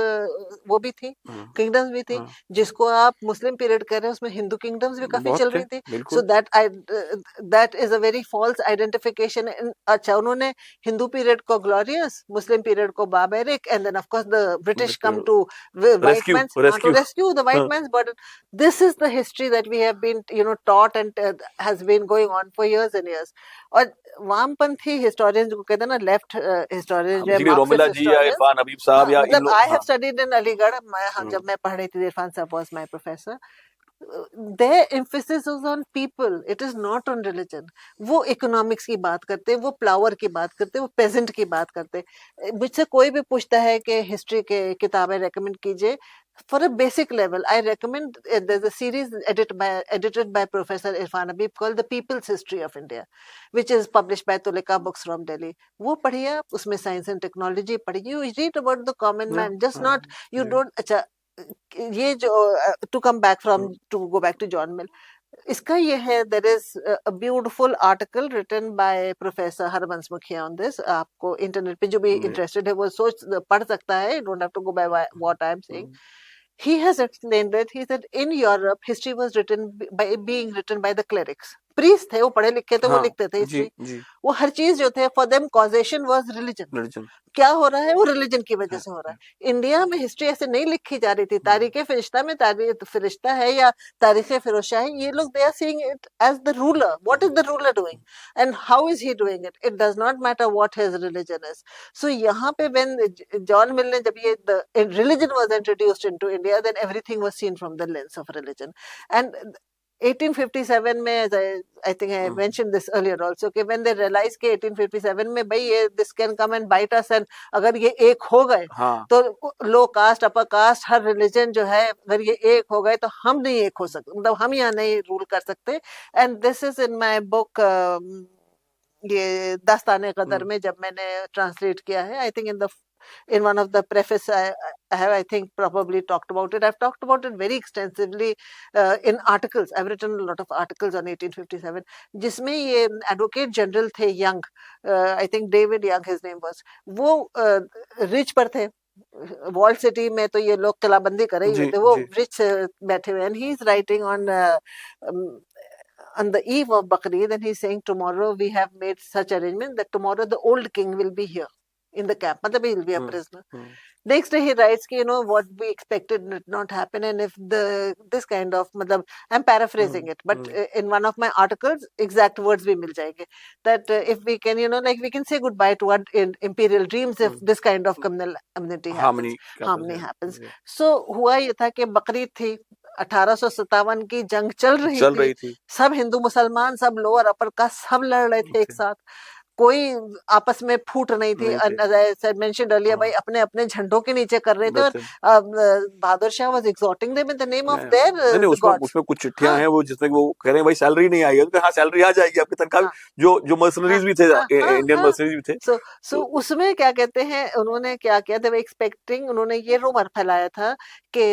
वो भी थी, हाँ, किंगडम्स भी थी। हाँ, जिसको आप मुस्लिम पीरियड कह रहे हैं, उसमें हिंदू किंगडम्स भी काफी बहुत चल थे रही थी। सो बिल्कुल। That is a very false identification. अच्छा, उन्होंने हिंदू पीरियड को ग्लोरियस, मुस्लिम पीरियड को barbaric, and then of course the British come to white rescue man, to rescue rescue the white हाँ, man's burden. This is the history that we have been taught and has been going on for years and years. और वामपंथी historians जो कहते हैं ना, left historians जो है, basically Romila Marxist जी या historians, इरफान हबीब साहब या इन मतलब लोग, I हाँ, have studied in अलीगढ़, जब मैं पढ़ रही थी, इरफान साहब was my professor. Their emphasis is on people, it is not on religion. वो इकोनॉमिक्स की बात करते, वो प्लावर की बात करते, वो पेजेंट की बात करते. मुझसे कोई भी पूछता है कि हिस्ट्री के किताबें रेकमेंड कीजिए, for a basic level, I recommend there's a series edited by Professor Irfan Habib called The People's History of India, which is published by Tulika Books from Delhi. वो पढ़िए आप, उसमें साइंस एंड टेक्नोलॉजी पढ़िए, you read about the common man, just not, you don't. अच्छा, ये जो to come back from, to go back to John Mill, इसका ये है, there is a beautiful article written by Professor Harvansh Mukhia on this. आपको internet पे जो भी इंटरेस्टेड है वो सोच पढ़ सकता है, don't have to go by what I am saying. He has explained that he said in Europe history was being written by the clerics. Priest थे, वो पढ़े लिखे थे, वो लिखते थे हिस्ट्री. वो हर चीज जो थे, for them causation was religion. क्या हो रहा है, वो रिलीजन की वजह से हो रहा है. इंडिया में हिस्ट्री ऐसे नहीं लिखी जा रही थी. तारीख फरिश्ता में फरिश्ता है या तारीख फिरोजशाह है, ये लोग they are seeing it as the ruler. What is the ruler doing and how is he doing it? It does not matter what his religion is. So यहाँ पे when John Mill ने जब ये the religion was introduced into India, then everything was seen from the lens of religion. And 1857 में, as I think I mentioned this earlier also, कि when they realized कि 1857 में भाई ये this can come and bite us, and अगर ये एक हो गए तो लो कास्ट अपर कास्ट हर रिलीजन जो है, अगर ये एक हो गए तो हम नहीं एक हो सकते, मतलब हम यहाँ नहीं रूल कर सकते. And this is in my book, ये दास्ताने कदर में जब मैंने ट्रांसलेट किया है. I think in one of the preface I have, I think, probably talked about it. I've talked about it very extensively in articles. I've written a lot of articles on 1857, जिसमें ये advocate general थे Young, I think David Young his name was, वो rich पर थे. Wall city में तो ये लोग किलाबंदी कर रहे थे, वो रिच बैठे हुए. And he's writing on the eve of Bakrid, and he's saying tomorrow we have made such arrangement that tomorrow the old king will be here in the camp, matlab he will be a prisoner. Next day he writes कि what we expected did not happen, and if this kind of, matlab I'm paraphrasing it, but in one of my articles exact words भी मिल जाएंगे, that if we can like we can say goodbye to our imperial dreams if this kind of communal amnesty harmony happens. So हुआ ये था कि बकरीद थी, 1857 की जंग चल रही थी. सब हिंदू मुसलमान, सब लोअर अपर कास्ट, सब लड़ रहे थे एक साथ, कोई आपस में फूट नहीं थी. मेंशन्ड अर्लियर, भाई अपने अपने झंडों के नीचे कर रहे थे, और Bahadur Shah was exhorting them in the name of their gods. उसमें कुछ चिट्ठियां हैं वो जिसमें वो कह रहे हैं भाई सैलरी नहीं आई है, तो हां सैलरी आ जाएगी आपकी तनख्वाह. जो मर्सनरीज भी थे, इंडियन मर्सनरीज भी थे. सो उसमें क्या कहते हैं, उन्होंने क्या किया, दे वर एक्सपेक्टिंग, उन्होंने ये रूमर फैलाया था कि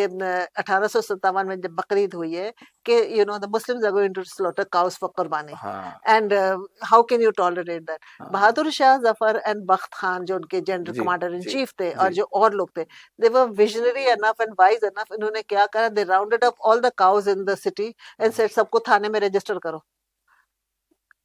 1857 में जब बकरीद हुई है कि the Muslims are going to slaughter cows for qurbani, and how can you tolerate that? Bahadur Shah Zafar and Bakht Khan जो उनके जनरल कमांडर इन चीफ थे, और जो और लोग थे, they were visionary enough and wise enough. इन्होंने क्या करा, they rounded up all the cows in the city and said सबको थाने में रजिस्टर करो,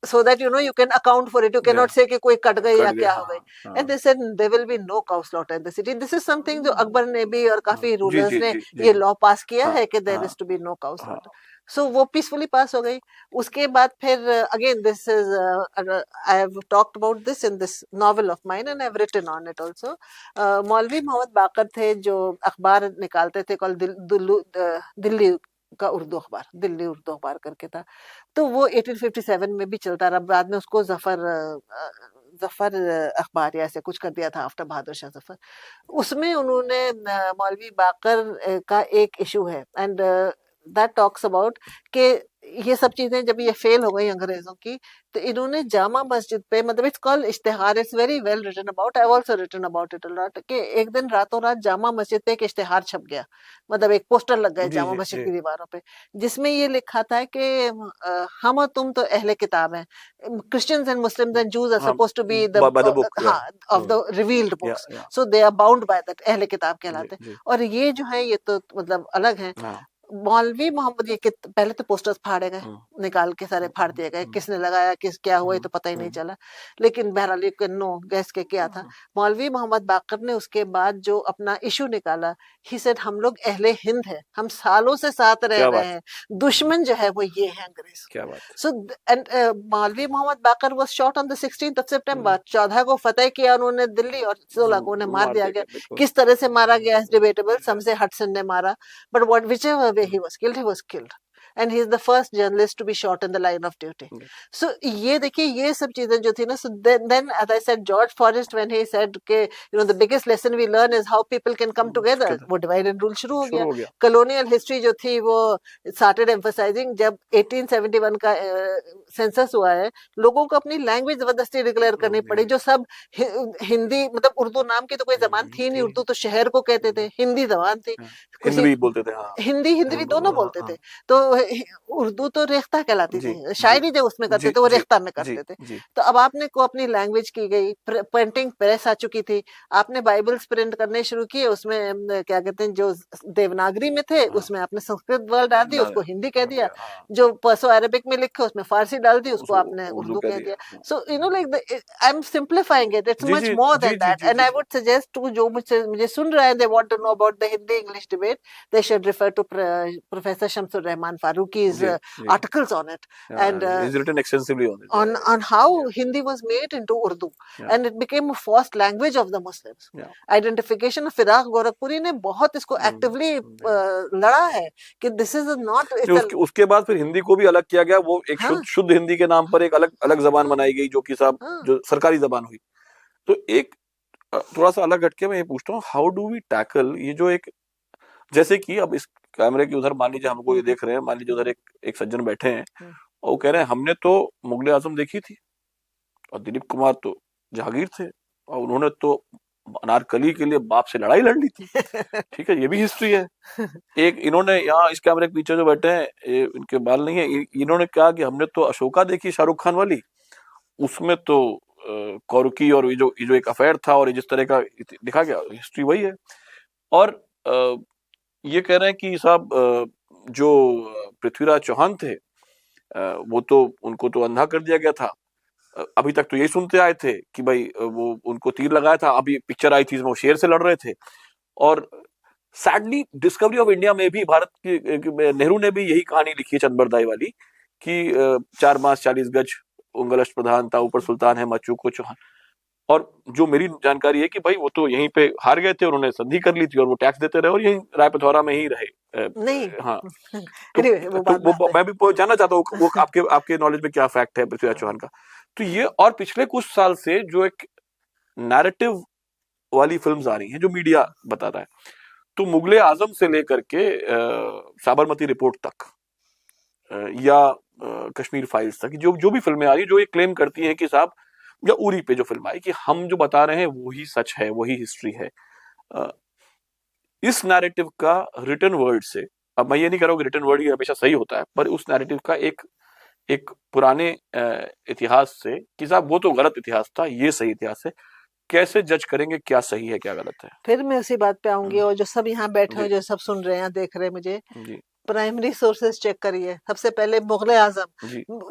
so that you can account for it. You cannot say कि कोई कट गई या क्या हो गई. And they said there will be no cow slaughter in the city. This is something जो अकबर ने भी और काफी रूलर्स ने ये लॉ पास किया है कि there is to be no cow slaughter. So वो पीसफुली पास हो गई. उसके बाद फिर again this is, I have talked about this in this novel of mine and I have written on it also. मौलवी मोहम्मद बाकर थे जो अखबार निकालते थे, कॉल दिल्ली का उर्दू अखबार, दिल्ली उर्दू अखबार करके था. तो वो 1857 में भी चलता रहा. बाद में उसको जफर अखबार या ऐसे कुछ कर दिया था आफ्टर बहादुर शाह जफर. उसमें उन्होंने मौलवी बाकर का एक इशू है, एंड that talks about कि ये सब चीजें जब ये फेल हो गई अंग्रेजों की, तो इन्होंने जामा मस्जिद पे, मतलब इट्स कॉल्ड इश्तिहार, it's very well written about, I have also written about it a lot, कि एक दिन रातों रात जामा मस्जिद पे एक इश्तिहार छप गया, मतलब एक पोस्टर लग गया जामा मस्जिद की दीवारों पे, जिसमें ये लिखा था कि हम और तुम तो अहले किताब हैं, Christians and Muslims and Jews are supposed to be the of the revealed books, so they are bound by that, अहले किताब कहलाते हैं. और ये जो है ये तो मतलब अलग है. मौलवी मोहम्मद ये पहले तो पोस्टर्स फाड़े गए, निकाल के सारे फाड़ दिए गए, किसने लगाया किस क्या हुआ ये तो पता ही नहीं चला, लेकिन बहरहाल यू कैन नो गैस के क्या था। मौलवी मोहम्मद बाकर ने उसके बाद जो अपना इशू निकाला, ही सेड हम लोग अहले हिंद है, हम सालों से साथ रह रहे हैं, दुश्मन जो है वो ये है अंग्रेज। क्या बात। So and Maulvi Mohammad Baqar was shot on the 16th of September, 14 को फतेह किया उन्होंने दिल्ली और 16 को उन्हें मार दिया गया। किस तरह से मारा गया is debatable, some say Hudson ने मारा, but whichever way he was killed, and he is the first journalist to be shot in the line of duty. So ये देखिए ये सब चीजें जो थी ना, so then as I said, George Forrest when he said के the biggest lesson we learn is how people can come together, वो divide and rule शुरू हो गया। colonial history जो थी वो started emphasizing जब 1871 का सेंसस हुआ है, लोगों को अपनी लैंग्वेज जबरदस्ती डिक्लेयर करनी पड़ी, जो सब हिंदी मतलब उर्दू नाम की तो कोई जबान थी नहीं, उर्दू तो शहर को कहते थे, हिंदी जबान थी, हिंदी बोलते थे, हिंदी भी दोनों बोलते थे, तो उर्दू तो रेख्ता कहलाती थी, शायरी जो उसमें करते थे वो रेख्ता में करते थे। तो अब आपने को अपनी लैंग्वेज की गई, प्रिंटिंग प्रेस आ चुकी थी, आपने बाइबल्स प्रिंट करने शुरू किए, उसमें क्या कहते हैं जो देवनागरी में थे उसमें आपने संस्कृत वर्ड डाल दी, उसको हिंदी कह दिया, जो पर्सो अरेबिक में लिखे उसमें फारसी डाल दी, उसको आपने उर्दू कह दिया। So like I am simplifying it, it's much more than that, and I would suggest to जो मुझे सुन रहे हैं, they want to know about the Hindi English debate, they should refer to Professor Shamsur Rahman Farooqi's articles on it, and he's written extensively on it, on how Hindi was made into Urdu, and it became a forced language of the Muslims. Identification of Firaq Gorakhpuri ने बहुत इसको actively लड़ा है कि this is not, उसके बाद फिर हिंदी को भी अलग किया गया, वो एक शुद्ध हिंदी के नाम पर एक अलग जबान बनाई गई, जो कि साहब जो सरकारी जबान हुई। तो एक थोड़ा सा अलग हटके मैं ये पूछता हूँ, हाउ डू वी टैकल ये जो एक, जैसे कि अब इस कैमरे के उधर मान लीजिए हमको ये देख रहे हैं, मान लीजिए उधर एक सज्जन बैठे हैं और वो कह रहे हैं हमने तो मुगले आजम देखी थी और दिलीप कुमार तो जहांगीर थे और उन्होंने तो अनारकली के लिए बाप से लड़ाई लड़ ली थी। ठीक है, ये भी हिस्ट्री है। एक इन्होंने यहाँ इस कैमरे के पीछे जो बैठे हैं, इनके बाल नहीं है, इन्होंने कहा कि हमने तो अशोका देखी शाहरुख खान वाली, उसमें तो कौरकी और ये जो एक अफेयर था और जिस तरह का दिखा गया, हिस्ट्री वही है। और ये कह रहे हैं कि साहब जो पृथ्वीराज चौहान थे वो तो उनको तो अंधा कर दिया गया था, अभी तक तो यही सुनते आए थे कि भाई वो उनको तीर लगाया था, अभी पिक्चर आई थी इसमें वो शेर से लड़ रहे थे। और सैडली डिस्कवरी ऑफ इंडिया में भी भारत की नेहरू ने भी यही कहानी लिखी है चंदबरदाई वाली कि 4 मास 40 गज उंगलश प्रधान था, ऊपर सुल्तान है मचू को चौहान। और जो मेरी जानकारी है कि भाई वो तो यहीं पे हार गए थे, उन्होंने संधि कर ली थी और वो टैक्स देते रहे और यहीं राय पिथौरा में ही रहे। नहीं हाँ वो मैं भी जानना चाहता हूँ वो आपके नॉलेज में क्या फैक्ट है पृथ्वीराज चौहान का। तो ये और पिछले कुछ साल से जो एक नैरेटिव वाली फिल्म्स आ रही हैं जो मीडिया बताता है, तो मुगले आजम से लेकर के साबरमती रिपोर्ट तक या कश्मीर फाइल्स तक जो भी फिल्में आ रही है, जो ये क्लेम करती हैं कि साहब, या उरी पे जो फिल्म आई कि हम जो बता रहे हैं वही सच है, वही हिस्ट्री है, इस नैरेटिव का रिटन वर्ड से, अब मैं ये नहीं कह रहा हूं कि रिटन वर्ड ही हमेशा सही होता है, पर उस नैरेटिव का एक पुराने इतिहास से कि साहब वो तो गलत इतिहास था, ये सही इतिहास है, कैसे जज करेंगे क्या सही है क्या गलत है? फिर मैं उसी बात पे आऊंगी, और जो सब यहाँ बैठे हैं, जो सब सुन रहे हैं, देख रहे हैं मुझे, प्राइमरी सोर्सेज चेक करिए। सबसे पहले मुगले आजम,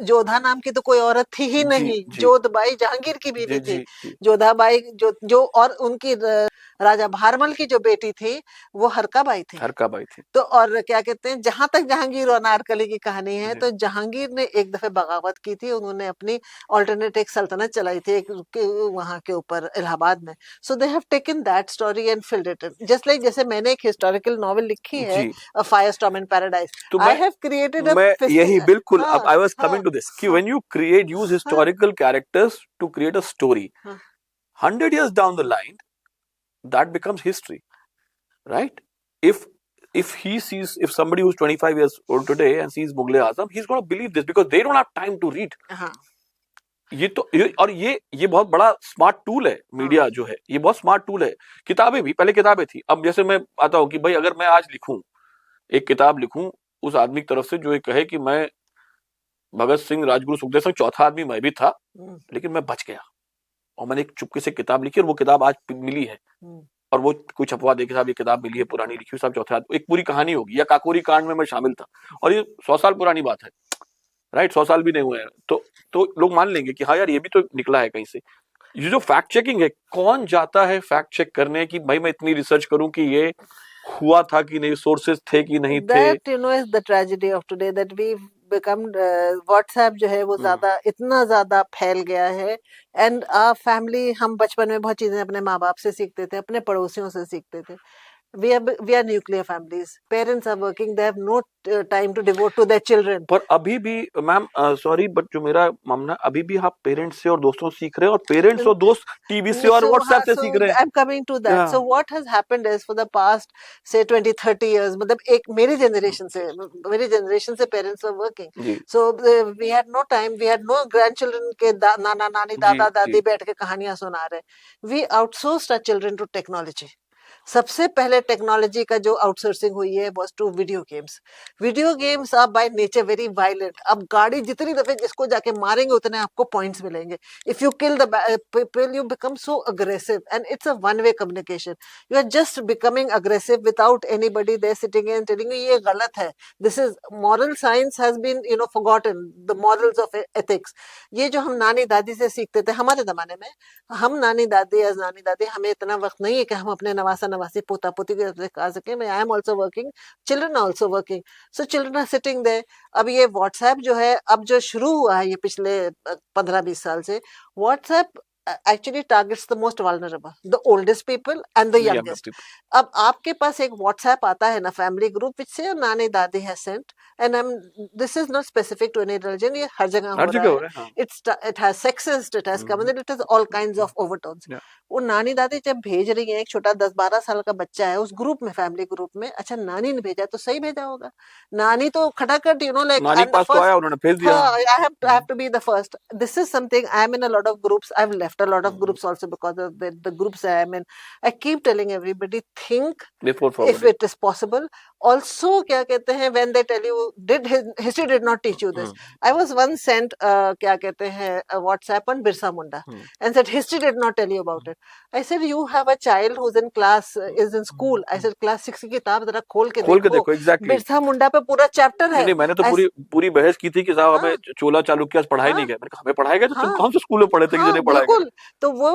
जोधा नाम की तो कोई औरत थी ही नहीं, जोधबाई जहांगीर की बीवी थी, जोधाबाई जो और उनकी राजा भारमल की जो बेटी थी वो हरकाबाई थी। तो और क्या कहते हैं, जहां तक जहांगीर और अनारकली की कहानी है, तो जहांगीर ने एक दफे बगावत की थी, उन्होंने अपनी ऑल्टरनेट एक सल्तनत चलाई थी वहां के ऊपर इलाहाबाद में। So they have taken that story and filled it in, just like जैसे मैंने एक हिस्टोरिकल नॉवेल लिखी है, a firestorm in paradise, I have created यही बिल्कुल अब I was coming to this कि when you create use historical characters to create a story, 100 years down the line that becomes history, right? If somebody who's 25 years old today and sees Mughal Azam, he's going to believe this because they don't have time to read. ये बहुत बड़ा smart tool है, media जो है ये बहुत smart tool है। किताबें भी, पहले किताबें थी, अब जैसे मैं आता हूँ कि भाई अगर मैं आज लिखूं, एक किताब लिखूं उस आदमी की तरफ से जो ये कहे कि मैं भगत सिंह, राजगुरु, सुखदेव सिंह, चौथा आदमी मैं भी था, लेकिन मैं बच गया और मैंने एक चुपके से किताब लिखी और वो किताब आज मिली है, और वो कोई छपवा दे कि साहब ये किताब मिली है पुरानी लिखी हुई, साहब चौथे हाथ, एक पूरी कहानी होगी। या काकोरी कांड में मैं शामिल था और ये 100 साल पुरानी बात है, राइट, 100 साल भी नहीं हुए हैं, तो लोग मान लेंगे कि हाँ यार ये भी तो निकला है कहीं से। ये जो फैक्ट चेकिंग है, कौन जाता है फैक्ट चेक करने की भाई मैं इतनी रिसर्च करूं कि ये हुआ था कि नहीं, सोर्सेज थे कि नहीं थे? That is the tragedy of today that we've become WhatsApp जो है वो ज्यादा इतना ज्यादा फैल गया है। एंड फैमिली, हम बचपन में बहुत चीजें अपने माँ बाप से सीखते थे, अपने पड़ोसियों से सीखते थे। we are nuclear families. Parents are working, they have no time to devote to their children. पर अभी भी मैम सॉरी बट जो मेरा मामला, अभी भी आप पेरेंट्स से और दोस्तों से सीख रहे हैं, और पेरेंट्स और दोस्त टीवी से और व्हाट्सएप से सीख रहे हैं। I'm coming to that. Yeah. So what has happened is for the past say 20-30 years, मतलब एक मेरी generation से parents were working. Ji So we had no time, we had no grandchildren के नाना नानी दादा दादी बैठ के कहानियां सुना रहे। We outsourced our children to technology. सबसे पहले टेक्नोलॉजी का जो आउटसोर्सिंग हुई है was to video games. Video games are by nature very violent. अब गाड़ी जितनी दफे जिसको जाके मारेंगे उतने आपको पॉइंट्स मिलेंगे। If you kill the people you become so aggressive and it's a one way communication. You are just becoming aggressive without anybody there sitting and telling you ये गलत है। This is moral science has been forgotten, the morals of ethics. ये जो हम नानी दादी से सीखते थे हमारे जमाने में, हम नानी दादी हमें इतना वक्त नहीं है कि हम अपने नवासा नवासी पोता पोती के सिखा सके। मैं I am also working, children are also working, so children are sitting there. अब ये व्हाट्सएप जो है, अब जो शुरू हुआ है ये पिछले 15-20 साल से, WhatsApp actually targets the most vulnerable, the oldest people and the youngest. अब आपके पास एक व्हाट्सएप आता है ना फैमिली ग्रुप विच से नानी दादी है sent, and this is not specific to any religion, ये हर जगह हो रहा है। It has sexist, it has community, it has all kinds of overtones. वो नानी दादी जब भेज रही है, एक छोटा 10-12 साल का बच्चा है उस ग्रुप में, फैमिली ग्रुप में, अच्छा नानी ने भेजा तो सही भेजा होगा। नानी तो खटाखट लाइक नानी के पास तो आया, उन्होंने भेज दिया। I have to be the first. This is something I am in a lot of groups. I've left a lot of groups also because of the groups I am in. I keep telling everybody, think before if it is possible. Also, क्या कहते हैं, when they tell you, history did not teach you this. I was once sent क्या कहते हैं a WhatsApp on Birsa Munda and said history did not tell you about it. I said you have a child who's in class, is in school. I said class 6 की किताब जरा खोल के देखो, exactly. Birsa Munda पे पूरा चैप्टर है। नहीं, मैंने तो पूरी बहस की थी कि साहब हमें चोला चालुक्य पढ़ाई नहीं गए। मैंने कहा हमें पढ़ाया गया, तो तुम कौन से स्कूल में पढ़े थे कि जिन्हें पढ़ाया गया? तो वो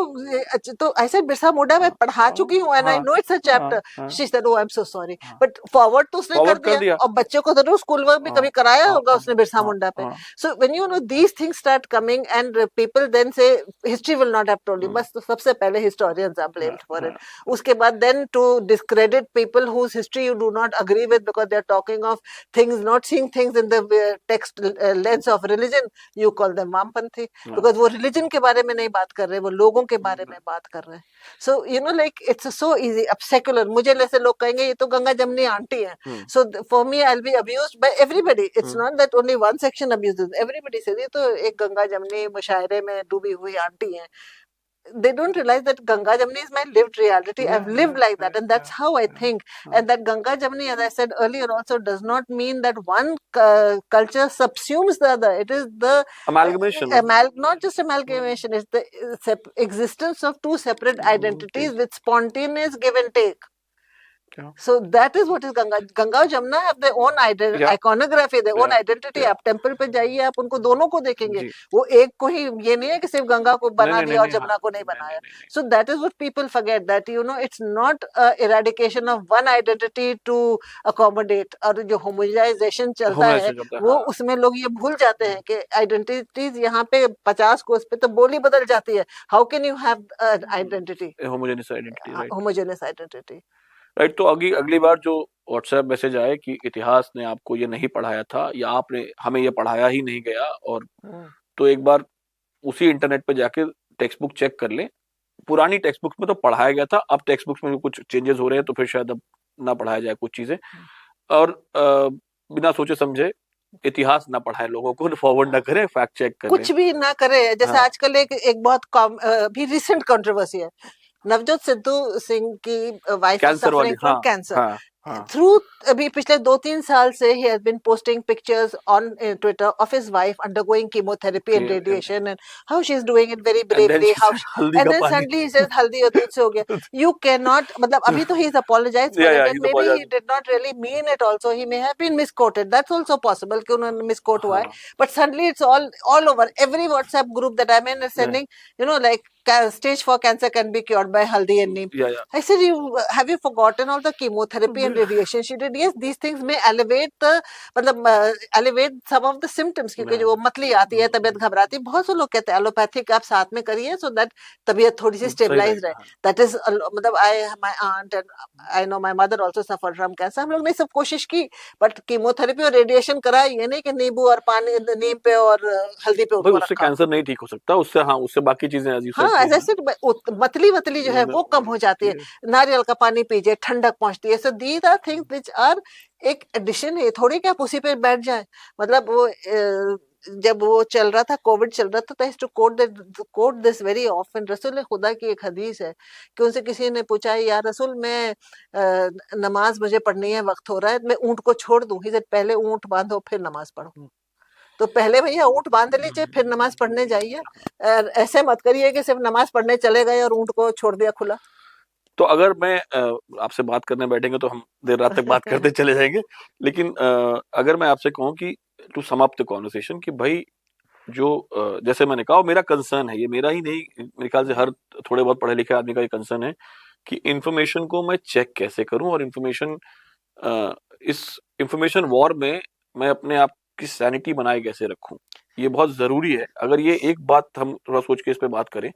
तो ऐसे बिरसा मुंडा मैं पढ़ा चुकी हूँ and I know it's a chapter. She said oh I am so sorry, but forward तो उसने कर दिया। और बच्चों को जरूर स्कूल वर्क भी कभी कराया होगा उसने बिरसा मुंडा पे। So when you know these things start coming and people then say history will not have told you, बस तो सबसे पहले historians are blamed for it. उसके बाद then to discredit people whose history you do not agree with because they are talking of things, not seeing things in the text lens of religion, you call them वामपंथी, because वो religion के बारे में नहीं बात कर रहे, वो लोगों के बारे में बात कर रहे हैं। So you know like it's so easy. अब सेक्युलर, मुझे जैसे लोग कहेंगे ये तो गंगा जमनी आंटी है, so for me I will be abused by everybody. It's not that only one section abuses, everybody says ये तो एक गंगा जमनी मुशायरे में डूबी हुई आंटी है। They don't realize that Ganga Jamni is my lived reality. I've lived like that, and that's how I think. And that Ganga Jamni, as I said earlier, also does not mean that one culture subsumes the other. It is the amalgamation. Not just amalgamation. It's the existence of two separate identities with spontaneous give and take. So that is what is Ganga. Ganga और Jamuna have their own iconography, their own identity. आप temple पे जाइए, आप उनको दोनों को देखेंगे। वो एक को ही, ये नहीं है कि सिर्फ गंगा को बना दिया और जमुना को नहीं बनाया। So that is what people forget, that it's not eradication of one identity to accommodate। और जो homogenization चलता है वो उसमें लोग ये भूल जाते हैं कि identities यहाँ पे 50 कोस पे तो बोली बदल जाती है। How can you have identity? Homogeneous identity. Right. तो अगली बार जो व्हाट्सएप मैसेज आए कि इतिहास ने आपको ये नहीं पढ़ाया था या आपने हमें ये पढ़ाया ही नहीं गया, और तो एक बार उसी इंटरनेट पे जाके टेक्स्ट बुक चेक कर लें। पुरानी टेक्स्ट बुक में तो पढ़ाया गया था, अब टेक्स्ट बुक्स में कुछ चेंजेस हो रहे हैं तो फिर शायद अब ना पढ़ाया जाए कुछ चीजें, और बिना सोचे समझे इतिहास ना पढ़ाए, लोगों को फॉरवर्ड ना करे, फैक्ट चेक करें, कुछ भी ना करे। जैसे आजकल एक बहुत भी रिसेंट कंट्रोवर्सी है, नवजोत सिद्धू सिंह की वाइफ सफरिंग फ्रॉम कैंसर, हाँ थ्रू अभी पिछले 2-3 साल से he has been posting pictures on Twitter of his wife undergoing chemotherapy and radiation and how she is doing it very and then bravely, she how said, हल्दी and का then पानी suddenly he says हल्दी और दूध से हो गया. You cannot, मतलब अभी तो he is apologized for it and he's maybe he apologizing. did not really mean it also. He may have been misquoted. That's also possible कि उन्होंने misquote हुआ है. हाँ But suddenly it's all over. Every WhatsApp group that I'm in is sending, you know, like stage 4 cancer can be cured by haldi and neem. या I said, have you forgotten all the chemotherapy and radiation she did? Yes, these things may elevate the, मतलब elevate some of the symptoms, क्योंकि जो मतली आती है, तबीयत घबराती है, बहुत से लोग कहते हैं एलोपैथिक आप साथ में करिए so that तबीयत थोड़ी सी सही स्टेबलाइज रहेगा. रहे. That is, मतलब my aunt and I know my mother also suffered from cancer. हम लोग ने सब कोशिश की, but chemotherapy और radiation करा, ये नहीं कि नींबू और पानी नीम पे और हल्दी पे भाई उनको उससे रखा. कैंसर नहीं ठीक हो सकता, उससे हाँ उससे बाकी चीजें as you said हाँ, कि ऐसे हाँ ऐसे मतली मतली जो है वो कम हो जाती है. नारियल का पानी पीजिए, ठंडक पहुंचती है. So these are things which are एक एडिशन है. थोड़ी क्या आप उसी पे बैठ जाए. मतलब वो जब वो चल रहा था, कोविड चल रहा था, तो कोट दिस वेरी ऑफन. रसूल खुदा की एक हदीस है कि उनसे किसी ने पूछा, यार रसूल मैं नमाज मुझे पढ़नी है, वक्त हो रहा है, मैं ऊंट को छोड़ दूं. ही सेड पहले ऊंट बांधो फिर नमाज पढ़ो. तो पहले भैया ऊंट बांध लीजिए फिर नमाज पढ़ने जाइए. ऐसे मत करिए कि सिर्फ नमाज पढ़ने चले गए और ऊंट को छोड़ दिया खुला. तो अगर मैं आपसे बात करने बैठेंगे तो हम देर रात तक बात करते चले जाएंगे, लेकिन अगर मैं आपसे कहूं कि to sum up the conversation कि भाई जो जैसे मैंने कहा मेरा कंसर्न है, ये मेरा ही नहीं, मेरे ख्याल से हर थोड़े बहुत पढ़े लिखे आदमी का ये कंसर्न है कि इंफॉर्मेशन को मैं चेक कैसे करूं और इंफॉर्मेशन इस इंफॉर्मेशन वॉर में मैं अपने आप की सैनिटी बनाए कैसे रखूं. ये बहुत जरूरी है. अगर ये एक बात हम थोड़ा सोच के इस पे बात करें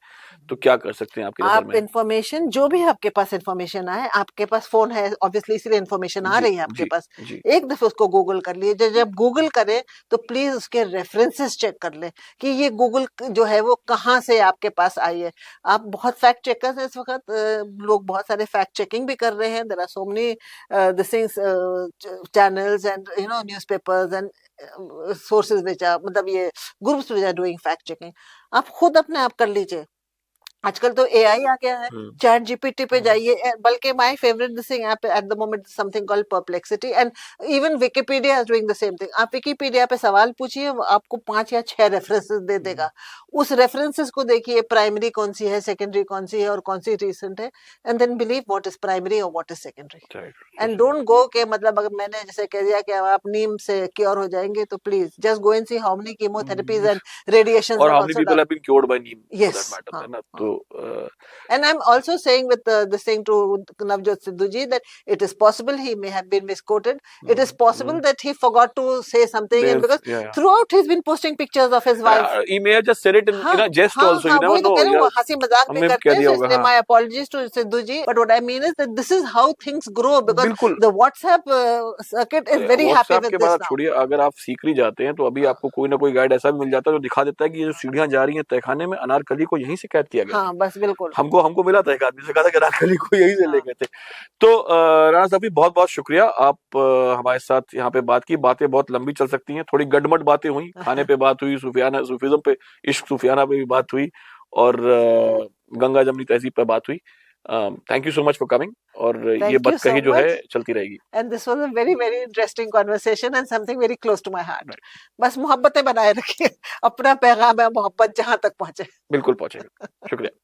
तो क्या कर सकते हैं आपके नजर आप में? इंफॉर्मेशन जो भी आपके पास इंफॉर्मेशन आए, आपके पास फोन है ऑब्वियसली, इसलिए इंफॉर्मेशन आ जी रही है आपके जी पास. जी एक दफे उसको गूगल कर लिए. जब गूगल करें तो प्लीज उसके रेफरेंसेस चेक कर ले कि ये गूगल जो है वो कहाँ से आपके पास आई है. आप बहुत फैक्ट चेकर्स हैं इस वक्त. लोग बहुत सारे फैक्ट चेकिंग भी कर रहे हैं. There are so many this things, channels and you know newspapers and sources which are, मतलब ये groups which are doing fact checking. आप खुद अपने आप कर लीजिए. आजकल तो एआई आ गया है. चैट जीपीटी पे जाइए. बल्कि my favourite this thing app at the moment something called perplexity and even Wikipedia is doing the same thing. आप विकिपीडिया पे सवाल पूछिए, वो आपको 5 या 6 रेफरेंसेस दे देगा. उस रेफरेंसेस को देखिए, प्राइमरी कौन सी है, सेकेंडरी कौन सी है और कौन सी रिसेंट है, and then believe what is primary और what is secondary. And don't go के, मतलब अगर मैंने जैसे कह दिया कि आप नीम से क्योर हो जाएंगे, तो please just go and see how many chemotherapies and radiations और have how many also people done. Have been cured by neem for Yes. That matter, है ना. हाँ. तो And I'm also saying with this thing to Navjot Sidhu ji that it is possible he may have been misquoted. It is possible that he forgot to say something, and because throughout he's been posting pictures of his wife. he may have just said it in हाँ, a jest हाँ, also. हाँ, You never वही तो know. कह रही हूँ, यार, हंसी मजाक भी हमने करते क्या हैं, दिया so होगा. इसलिए हाँ. my apologies to Sidhu ji. But what I mean is that this is how things grow, because बिल्कुल. the WhatsApp circuit is very happy WhatsApp with के this बाद now. छोड़िए, अगर आप सीकरी जाते हैं तो अभी आपको कोई ना कोई गाइड ऐसा भी मिल जाता है जो दिखा देता है कि ये जो सीढ़ियां जा रही हैं तहखाने में, अनारकली को यहीं से कैद किया गया. हाँ, बस बिल्कुल. हमको मिला था, एक आदमी से कहा था कि अनारकली को यहीं से ले गए थे. तो राणा साहब भी बहुत बहुत शुक्रिया. आप हमारे साथ यहाँ पे बात की. बातें बहुत लंबी चल सकती हैं, थोड़ी गडमट बातें हुई. खाने पे बात हुई, सूफिज्म पे, इश्क सूफियाना पे भी बात हुई, और गंगा जमनी तहजीब पे बात हुई. Thank you so much for coming. और ये बात कही जो है चलती रहेगी. And this was a very very interesting conversation and something very close to my heart. बस मोहब्बतें बनाए रखिए. अपना पैगाम है मोहब्बत जहां तक पहुंचे. बिल्कुल पहुंचेगा. शुक्रिया.